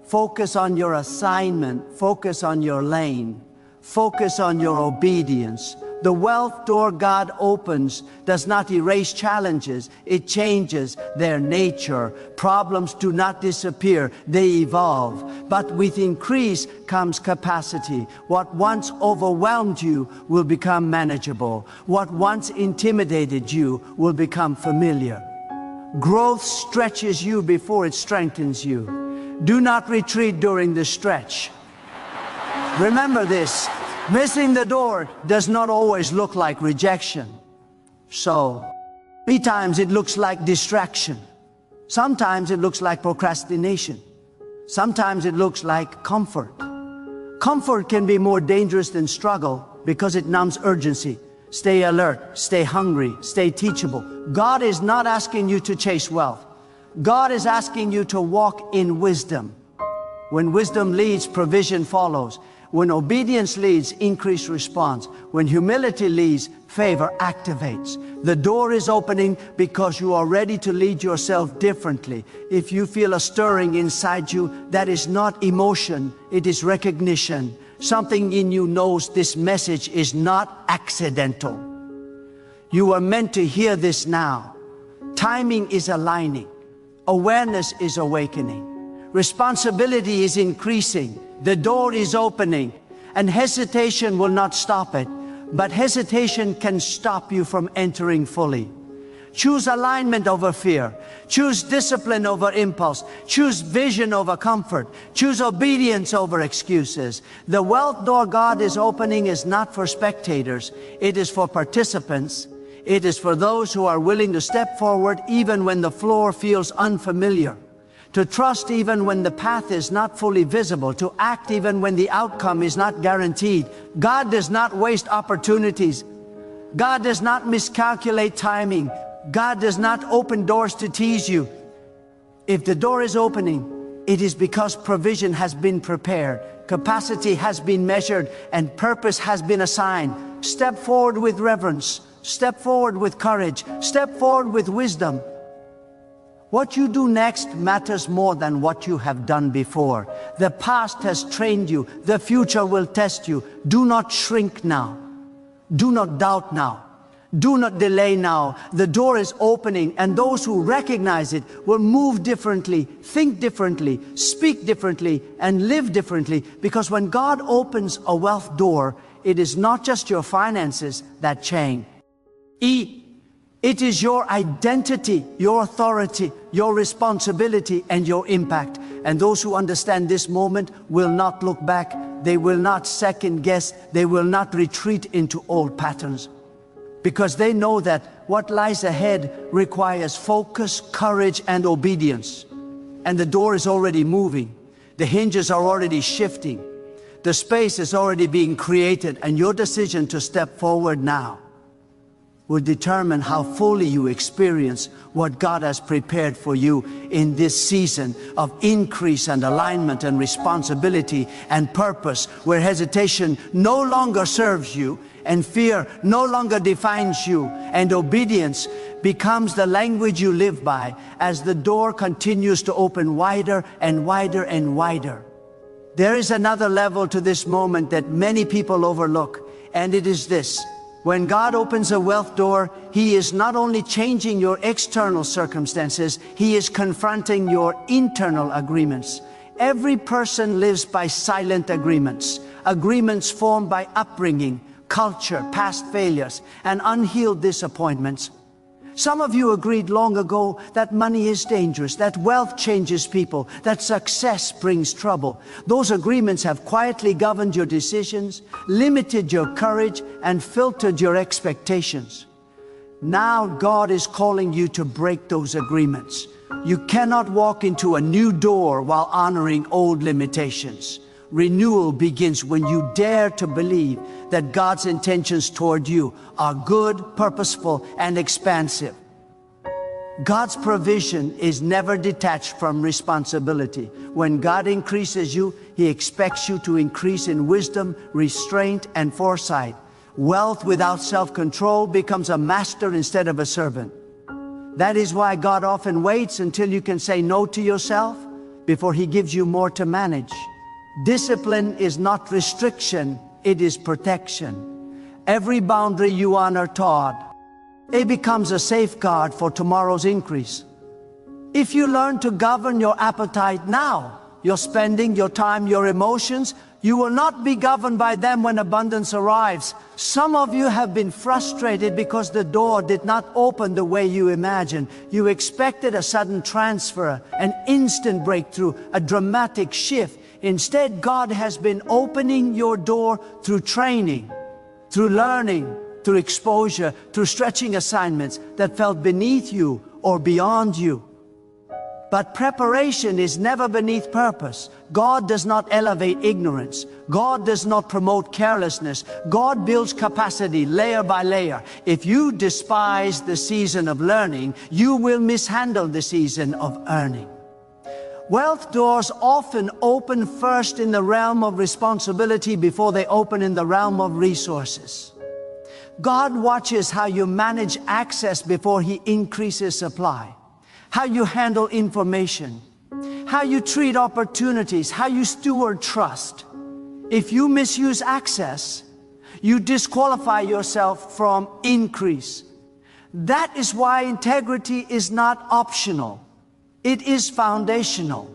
Focus on your assignment. Focus on your lane. Focus on your obedience. The wealth door God opens does not erase challenges. It changes their nature. Problems do not disappear. They evolve. But with increase comes capacity. What once overwhelmed you will become manageable. What once intimidated you will become familiar. Growth stretches you before it strengthens you. Do not retreat during the stretch. Remember this. Missing the door does not always look like rejection. So, many times it looks like distraction. Sometimes it looks like procrastination. Sometimes it looks like comfort. Comfort can be more dangerous than struggle because it numbs urgency. Stay alert, stay hungry, stay teachable. God is not asking you to chase wealth. God is asking you to walk in wisdom. When wisdom leads, provision follows. When obedience leads, increased response. When humility leads, favor activates. The door is opening because you are ready to lead yourself differently. If you feel a stirring inside you, that is not emotion, it is recognition. Something in you knows this message is not accidental. You are meant to hear this now. Timing is aligning. Awareness is awakening. Responsibility is increasing. The door is opening. And hesitation will not stop it. But hesitation can stop you from entering fully. Choose alignment over fear. Choose discipline over impulse. Choose vision over comfort. Choose obedience over excuses. The wealth door God is opening is not for spectators. It is for participants. It is for those who are willing to step forward even when the floor feels unfamiliar. To trust even when the path is not fully visible. To act even when the outcome is not guaranteed. God does not waste opportunities. God does not miscalculate timing. God does not open doors to tease you. If the door is opening, it is because provision has been prepared, capacity has been measured, and purpose has been assigned. Step forward with reverence. Step forward with courage. Step forward with wisdom. What you do next matters more than what you have done before. The past has trained you. The future will test you. Do not shrink now. Do not doubt now. Do not delay now. The door is opening, and those who recognize it will move differently, think differently, speak differently, and live differently. Because when God opens a wealth door, it is not just your finances that change. It is your identity, your authority, your responsibility, and your impact. And those who understand this moment will not look back. They will not second guess. They will not retreat into old patterns. Because they know that what lies ahead requires focus, courage, and obedience. And the door is already moving. The hinges are already shifting. The space is already being created, and your decision to step forward now will determine how fully you experience what God has prepared for you in this season of increase and alignment and responsibility and purpose, where hesitation no longer serves you and fear no longer defines you, and obedience becomes the language you live by as the door continues to open wider and wider and wider. There is another level to this moment that many people overlook, and it is this. When God opens a wealth door, He is not only changing your external circumstances, He is confronting your internal agreements. Every person lives by silent agreements, agreements formed by upbringing, culture, past failures, and unhealed disappointments. Some of you agreed long ago that money is dangerous, that wealth changes people, that success brings trouble. Those agreements have quietly governed your decisions, limited your courage, and filtered your expectations. Now God is calling you to break those agreements. You cannot walk into a new door while honoring old limitations. Renewal begins when you dare to believe that God's intentions toward you are good, purposeful, and expansive. God's provision is never detached from responsibility. When God increases you, He expects you to increase in wisdom, restraint, and foresight. Wealth without self-control becomes a master instead of a servant. That is why God often waits until you can say no to yourself before He gives you more to manage. Discipline is not restriction, it is protection. Every boundary you honor toward, it becomes a safeguard for tomorrow's increase. If you learn to govern your appetite now, your spending, your time, your emotions, you will not be governed by them when abundance arrives. Some of you have been frustrated because the door did not open the way you imagined. You expected a sudden transfer, an instant breakthrough, a dramatic shift. Instead, God has been opening your door through training, through learning, through exposure, through stretching assignments that felt beneath you or beyond you. But preparation is never beneath purpose. God does not elevate ignorance. God does not promote carelessness. God builds capacity layer by layer. If you despise the season of learning, you will mishandle the season of earning. Wealth doors often open first in the realm of responsibility before they open in the realm of resources. God watches how you manage access before He increases supply, how you handle information, how you treat opportunities, how you steward trust. If you misuse access, you disqualify yourself from increase. That is why integrity is not optional. It is foundational.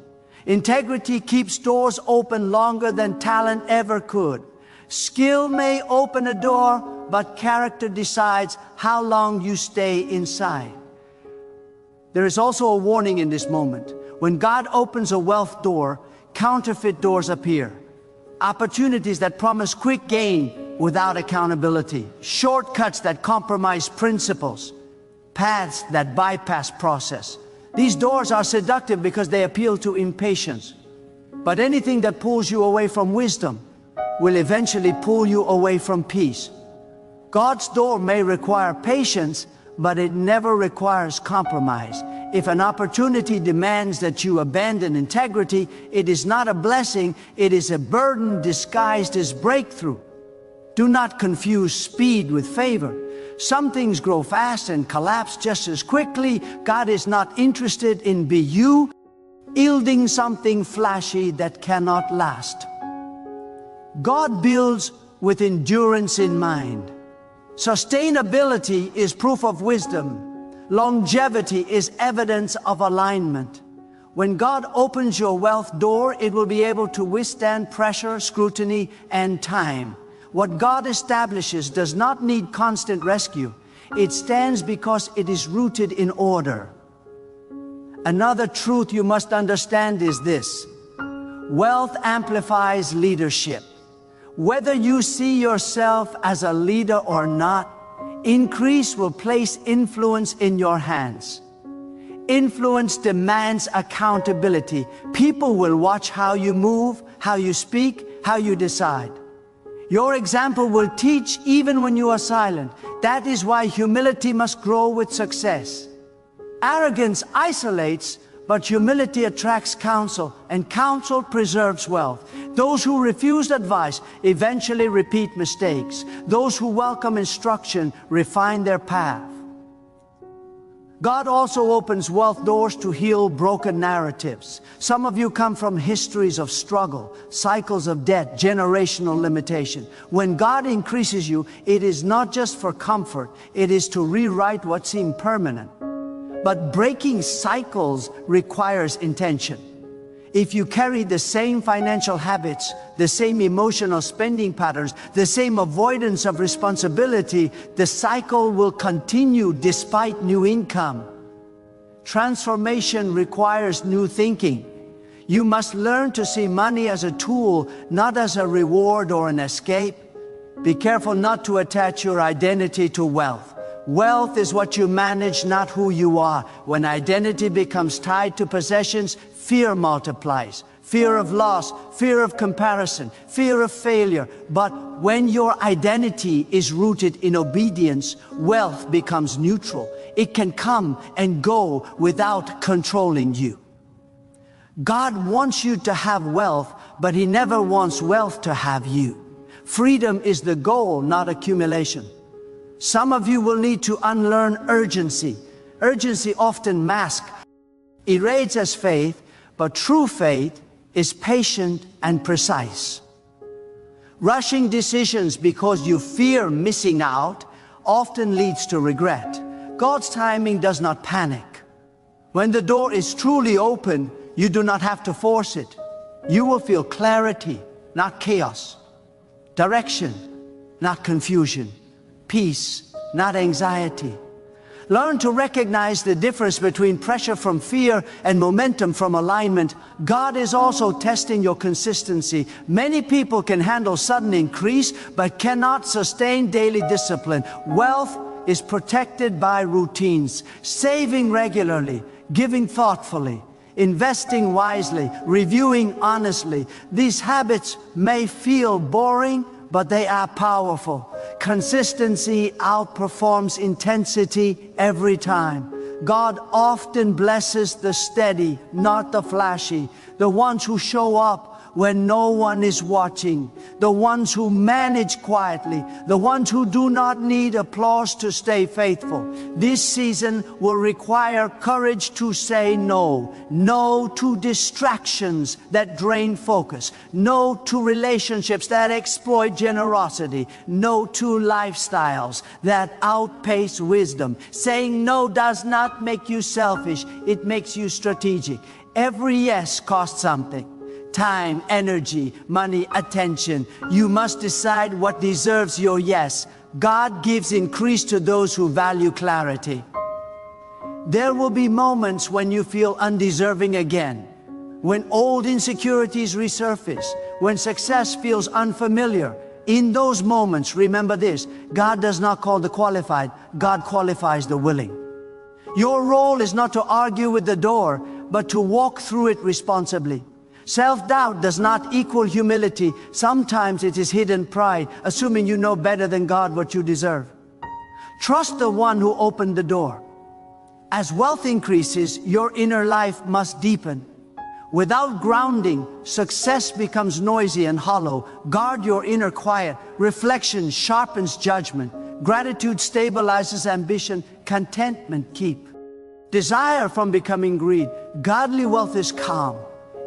Integrity keeps doors open longer than talent ever could. Skill may open a door, but character decides how long you stay inside. There is also a warning in this moment. When God opens a wealth door, counterfeit doors appear. Opportunities that promise quick gain without accountability. Shortcuts that compromise principles. Paths that bypass process. These doors are seductive because they appeal to impatience. But anything that pulls you away from wisdom will eventually pull you away from peace. God's door may require patience, but it never requires compromise. If an opportunity demands that you abandon integrity, it is not a blessing, it is a burden disguised as breakthrough. Do not confuse speed with favor. Some things grow fast and collapse just as quickly. God is not interested in you yielding something flashy that cannot last. God builds with endurance in mind. Sustainability is proof of wisdom. Longevity is evidence of alignment. When God opens your wealth door, it will be able to withstand pressure, scrutiny, and time. What God establishes does not need constant rescue. It stands because it is rooted in order. Another truth you must understand is this: wealth amplifies leadership. Whether you see yourself as a leader or not, increase will place influence in your hands. Influence demands accountability. People will watch how you move, how you speak, how you decide. Your example will teach even when you are silent. That is why humility must grow with success. Arrogance isolates, but humility attracts counsel, and counsel preserves wealth. Those who refuse advice eventually repeat mistakes. Those who welcome instruction refine their path. God also opens wealth doors to heal broken narratives. Some of you come from histories of struggle, cycles of debt, generational limitation. When God increases you, it is not just for comfort, it is to rewrite what seemed permanent. But breaking cycles requires intention. If you carry the same financial habits, the same emotional spending patterns, the same avoidance of responsibility, the cycle will continue despite new income. Transformation requires new thinking. You must learn to see money as a tool, not as a reward or an escape. Be careful not to attach your identity to wealth. Wealth is what you manage, not who you are. When identity becomes tied to possessions, fear multiplies. Fear of loss, fear of comparison, fear of failure. But when your identity is rooted in obedience, wealth becomes neutral. It can come and go without controlling you. God wants you to have wealth, but He never wants wealth to have you. Freedom is the goal, not accumulation. Some of you will need to unlearn urgency. Urgency often masks, erased as faith, but true faith is patient and precise. Rushing decisions because you fear missing out often leads to regret. God's timing does not panic. When the door is truly open, you do not have to force it. You will feel clarity, not chaos. Direction, not confusion. Peace, not anxiety. Learn to recognize the difference between pressure from fear and momentum from alignment. God is also testing your consistency. Many people can handle sudden increase, but cannot sustain daily discipline. Wealth is protected by routines. Saving regularly, giving thoughtfully, investing wisely, reviewing honestly. These habits may feel boring, but they are powerful. Consistency outperforms intensity every time. God often blesses the steady, not the flashy, the ones who show up when no one is watching, the ones who manage quietly, the ones who do not need applause to stay faithful. This season will require courage to say no. No to distractions that drain focus. No to relationships that exploit generosity. No to lifestyles that outpace wisdom. Saying no does not make you selfish, it makes you strategic. Every yes costs something. Time, energy, money, attention. You must decide what deserves your yes. God gives increase to those who value clarity. There will be moments when you feel undeserving again, when old insecurities resurface, when success feels unfamiliar. In those moments, remember this: God does not call the qualified, God qualifies the willing. Your role is not to argue with the door, but to walk through it responsibly. Self-doubt does not equal humility. Sometimes it is hidden pride, assuming you know better than God what you deserve. Trust the one who opened the door. As wealth increases, your inner life must deepen. Without grounding, success becomes noisy and hollow. Guard your inner quiet. Reflection sharpens judgment. Gratitude stabilizes ambition. Contentment keep desire from becoming greed. Godly wealth is calm.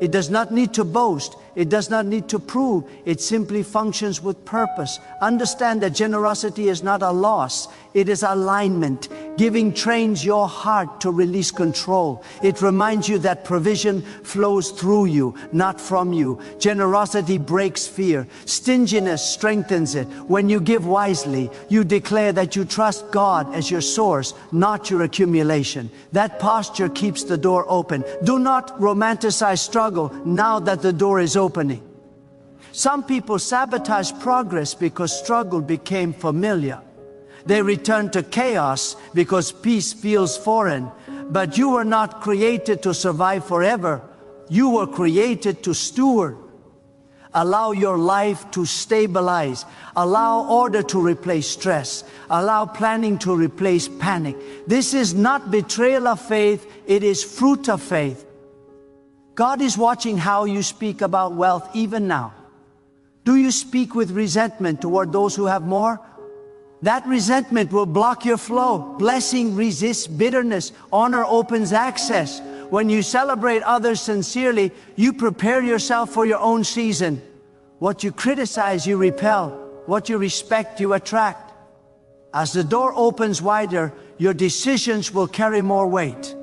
It does not need to boast. It does not need to prove. It simply functions with purpose. Understand that generosity is not a loss. It is alignment. Giving trains your heart to release control. It reminds you that provision flows through you, not from you. Generosity breaks fear. Stinginess strengthens it. When you give wisely, you declare that you trust God as your source, not your accumulation. That posture keeps the door open. Do not romanticize struggle now that the door is opening. Some people sabotage progress because struggle became familiar. They return to chaos because peace feels foreign. But you were not created to survive forever. You were created to steward. Allow your life to stabilize. Allow order to replace stress. Allow planning to replace panic. This is not betrayal of faith, it is fruit of faith. God is watching how you speak about wealth even now. Do you speak with resentment toward those who have more? That resentment will block your flow. Blessing resists bitterness. Honor opens access. When you celebrate others sincerely, you prepare yourself for your own season. What you criticize, you repel. What you respect, you attract. As the door opens wider, your decisions will carry more weight.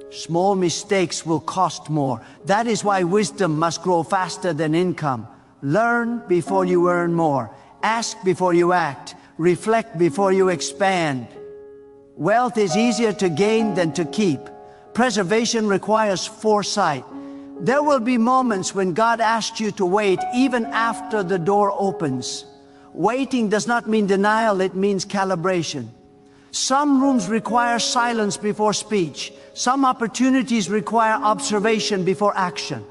Small mistakes will cost more. That is why wisdom must grow faster than income. Learn before you earn more. Ask before you act. Reflect before you expand. Wealth is easier to gain than to keep. Preservation requires foresight. There will be moments when God asks you to wait even after the door opens. Waiting does not mean denial, it means calibration. Some rooms require silence before speech. Some opportunities require observation before action.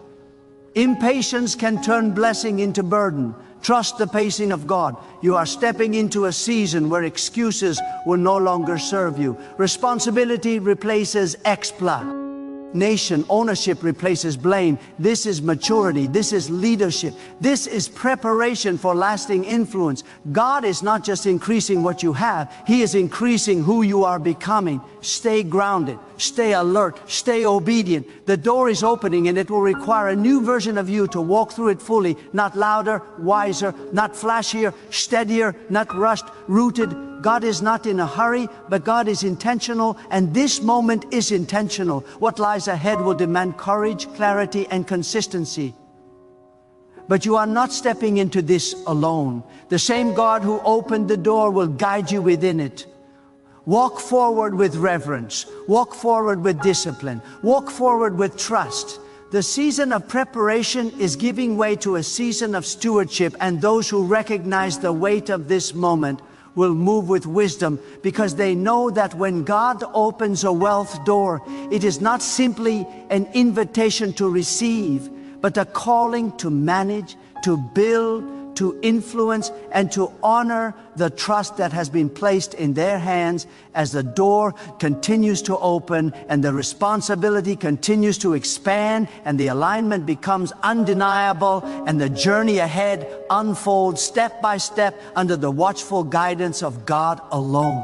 Impatience can turn blessing into burden. Trust the pacing of God. You are stepping into a season where excuses will no longer serve you. Responsibility replaces exploit. Nation ownership replaces blame. This is maturity. This is leadership. This is preparation for lasting influence. God is not just increasing what you have. He is increasing who you are becoming. Stay grounded. Stay alert. Stay obedient. The door is opening and it will require a new version of you to walk through it fully. Not louder, wiser, not flashier, steadier, not rushed, rooted. God is not in a hurry, but God is intentional, and this moment is intentional. What lies ahead will demand courage, clarity, and consistency. But you are not stepping into this alone. The same God who opened the door will guide you within it. Walk forward with reverence. Walk forward with discipline. Walk forward with trust. The season of preparation is giving way to a season of stewardship, and those who recognize the weight of this moment will move with wisdom, because they know that when God opens a wealth door, it is not simply an invitation to receive, but a calling to manage, to build, to influence, and to honor the trust that has been placed in their hands as the door continues to open and the responsibility continues to expand and the alignment becomes undeniable and the journey ahead unfolds step by step under the watchful guidance of God alone.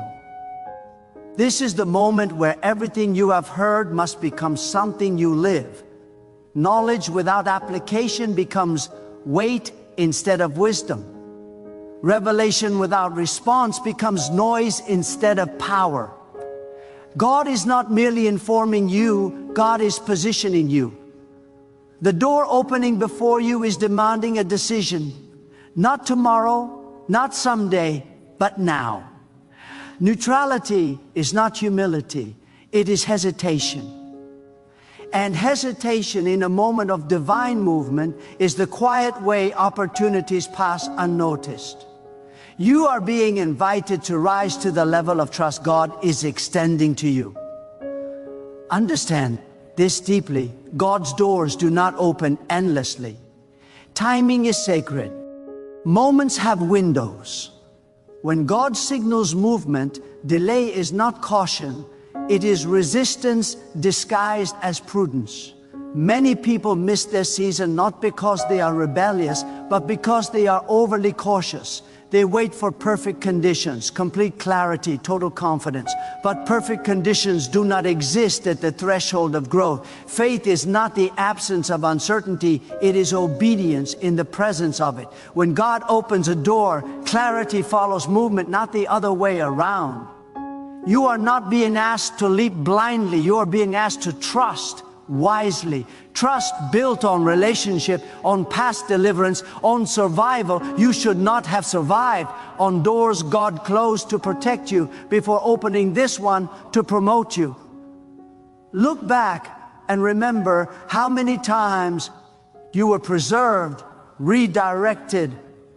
This is the moment where everything you have heard must become something you live. Knowledge without application becomes weight instead of wisdom. Revelation without response becomes noise instead of power. God is not merely informing you, God is positioning you. The door opening before you is demanding a decision. Not tomorrow, not someday, but now. Neutrality is not humility, it is hesitation. And hesitation in a moment of divine movement is the quiet way opportunities pass unnoticed. You are being invited to rise to the level of trust God is extending to you. Understand this deeply. God's doors do not open endlessly. Timing is sacred. Moments have windows. When God signals movement, delay is not caution, it is resistance disguised as prudence. Many people miss their season not because they are rebellious, but because they are overly cautious. They wait for perfect conditions, complete clarity, total confidence. But perfect conditions do not exist at the threshold of growth. Faith is not the absence of uncertainty, it is obedience in the presence of it. When God opens a door, clarity follows movement, not the other way around. You are not being asked to leap blindly, you are being asked to trust wisely. Trust built on relationship, on past deliverance, on survival. You should not have survived on doors God closed to protect you before opening this one to promote you. Look back and remember how many times you were preserved, redirected,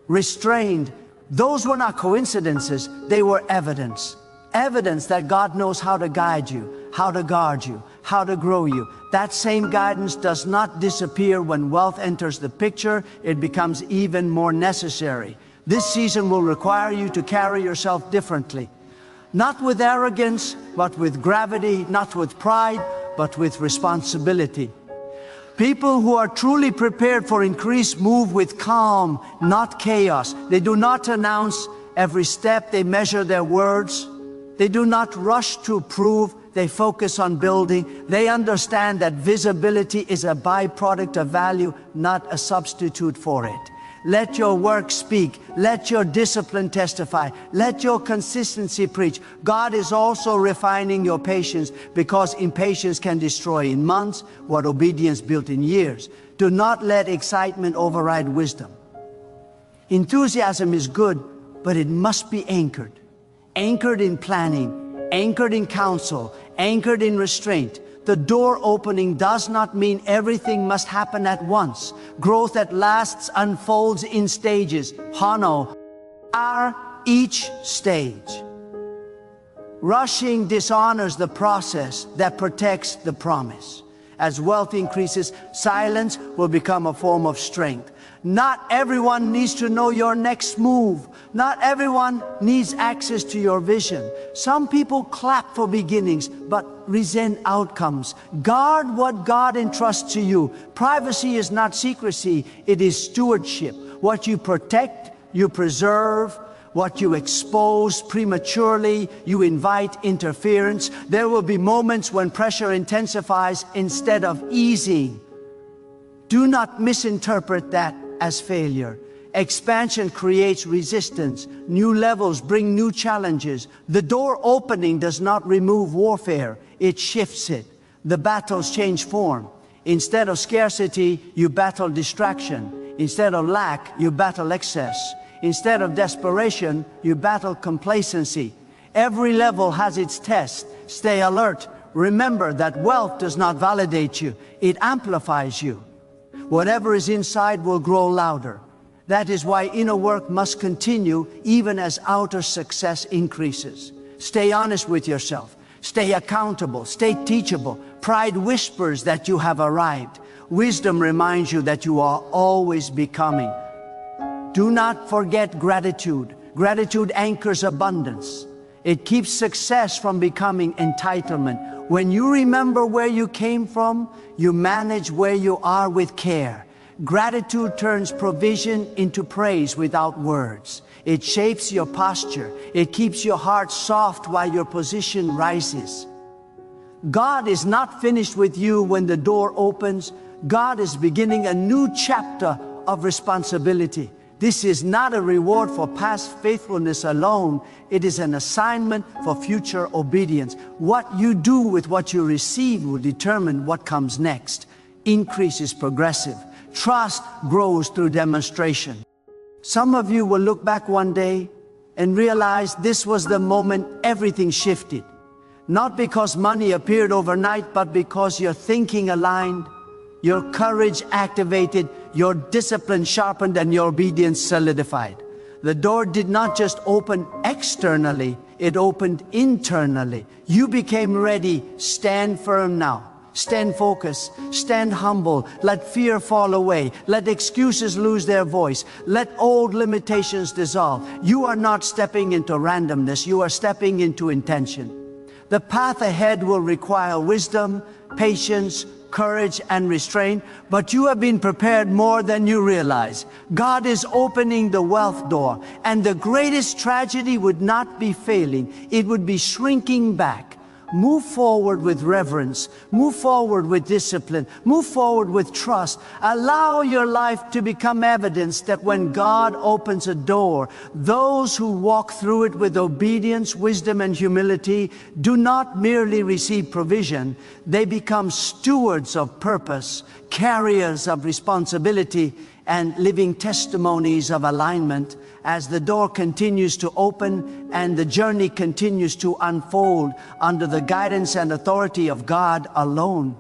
restrained. Those were not coincidences, they were evidence. Evidence that God knows how to guide you, how to guard you, how to grow you. That same guidance does not disappear when wealth enters the picture. It becomes even more necessary. This season will require you to carry yourself differently. Not with arrogance, but with gravity, not with pride, but with responsibility. People who are truly prepared for increase move with calm, not chaos. They do not announce every step, they measure their words. They do not rush to prove, they focus on building. They understand that visibility is a byproduct of value, not a substitute for it. Let your work speak. Let your discipline testify. Let your consistency preach. God is also refining your patience, because impatience can destroy in months what obedience built in years. Do not let excitement override wisdom. Enthusiasm is good, but it must be anchored. Anchored in planning, anchored in counsel, anchored in restraint. The door opening does not mean everything must happen at once. Growth that lasts unfolds in stages. Hano, each stage. Rushing dishonors the process that protects the promise. As wealth increases, silence will become a form of strength. Not everyone needs to know your next move. Not everyone needs access to your vision. Some people clap for beginnings, but resent outcomes. Guard what God entrusts to you. Privacy is not secrecy, it is stewardship. What you protect, you preserve. What you expose prematurely, you invite interference. There will be moments when pressure intensifies instead of easing. Do not misinterpret that as failure. Expansion creates resistance. New levels bring new challenges. The door opening does not remove warfare, it shifts it. The battles change form. Instead of scarcity, you battle distraction. Instead of lack, you battle excess. Instead of desperation, you battle complacency. Every level has its test. Stay alert. Remember that wealth does not validate you, it amplifies you. Whatever is inside will grow louder. That is why inner work must continue even as outer success increases. Stay honest with yourself. Stay accountable. Stay teachable. Pride whispers that you have arrived. Wisdom reminds you that you are always becoming. Do not forget gratitude. Gratitude anchors abundance. It keeps success from becoming entitlement. When you remember where you came from, you manage where you are with care. Gratitude turns provision into praise without words. It shapes your posture. It keeps your heart soft while your position rises. God is not finished with you when the door opens. God is beginning a new chapter of responsibility. This is not a reward for past faithfulness alone. It is an assignment for future obedience. What you do with what you receive will determine what comes next. Increase is progressive. Trust grows through demonstration. Some of you will look back one day and realize this was the moment everything shifted. Not because money appeared overnight, but because your thinking aligned, your courage activated, your discipline sharpened, and your obedience solidified. The door did not just open externally, it opened internally. You became ready. Stand firm now. Stand focused, stand humble, let fear fall away, let excuses lose their voice, let old limitations dissolve. You are not stepping into randomness, you are stepping into intention. The path ahead will require wisdom, patience, courage, and restraint, but you have been prepared more than you realize. God is opening the wealth door, and the greatest tragedy would not be failing, it would be shrinking back. Move forward with reverence. Move forward with discipline. Move forward with trust. Allow your life to become evidence that when God opens a door, those who walk through it with obedience, wisdom, and humility do not merely receive provision. They become stewards of purpose, carriers of responsibility, and living testimonies of alignment. As the door continues to open and the journey continues to unfold under the guidance and authority of God alone.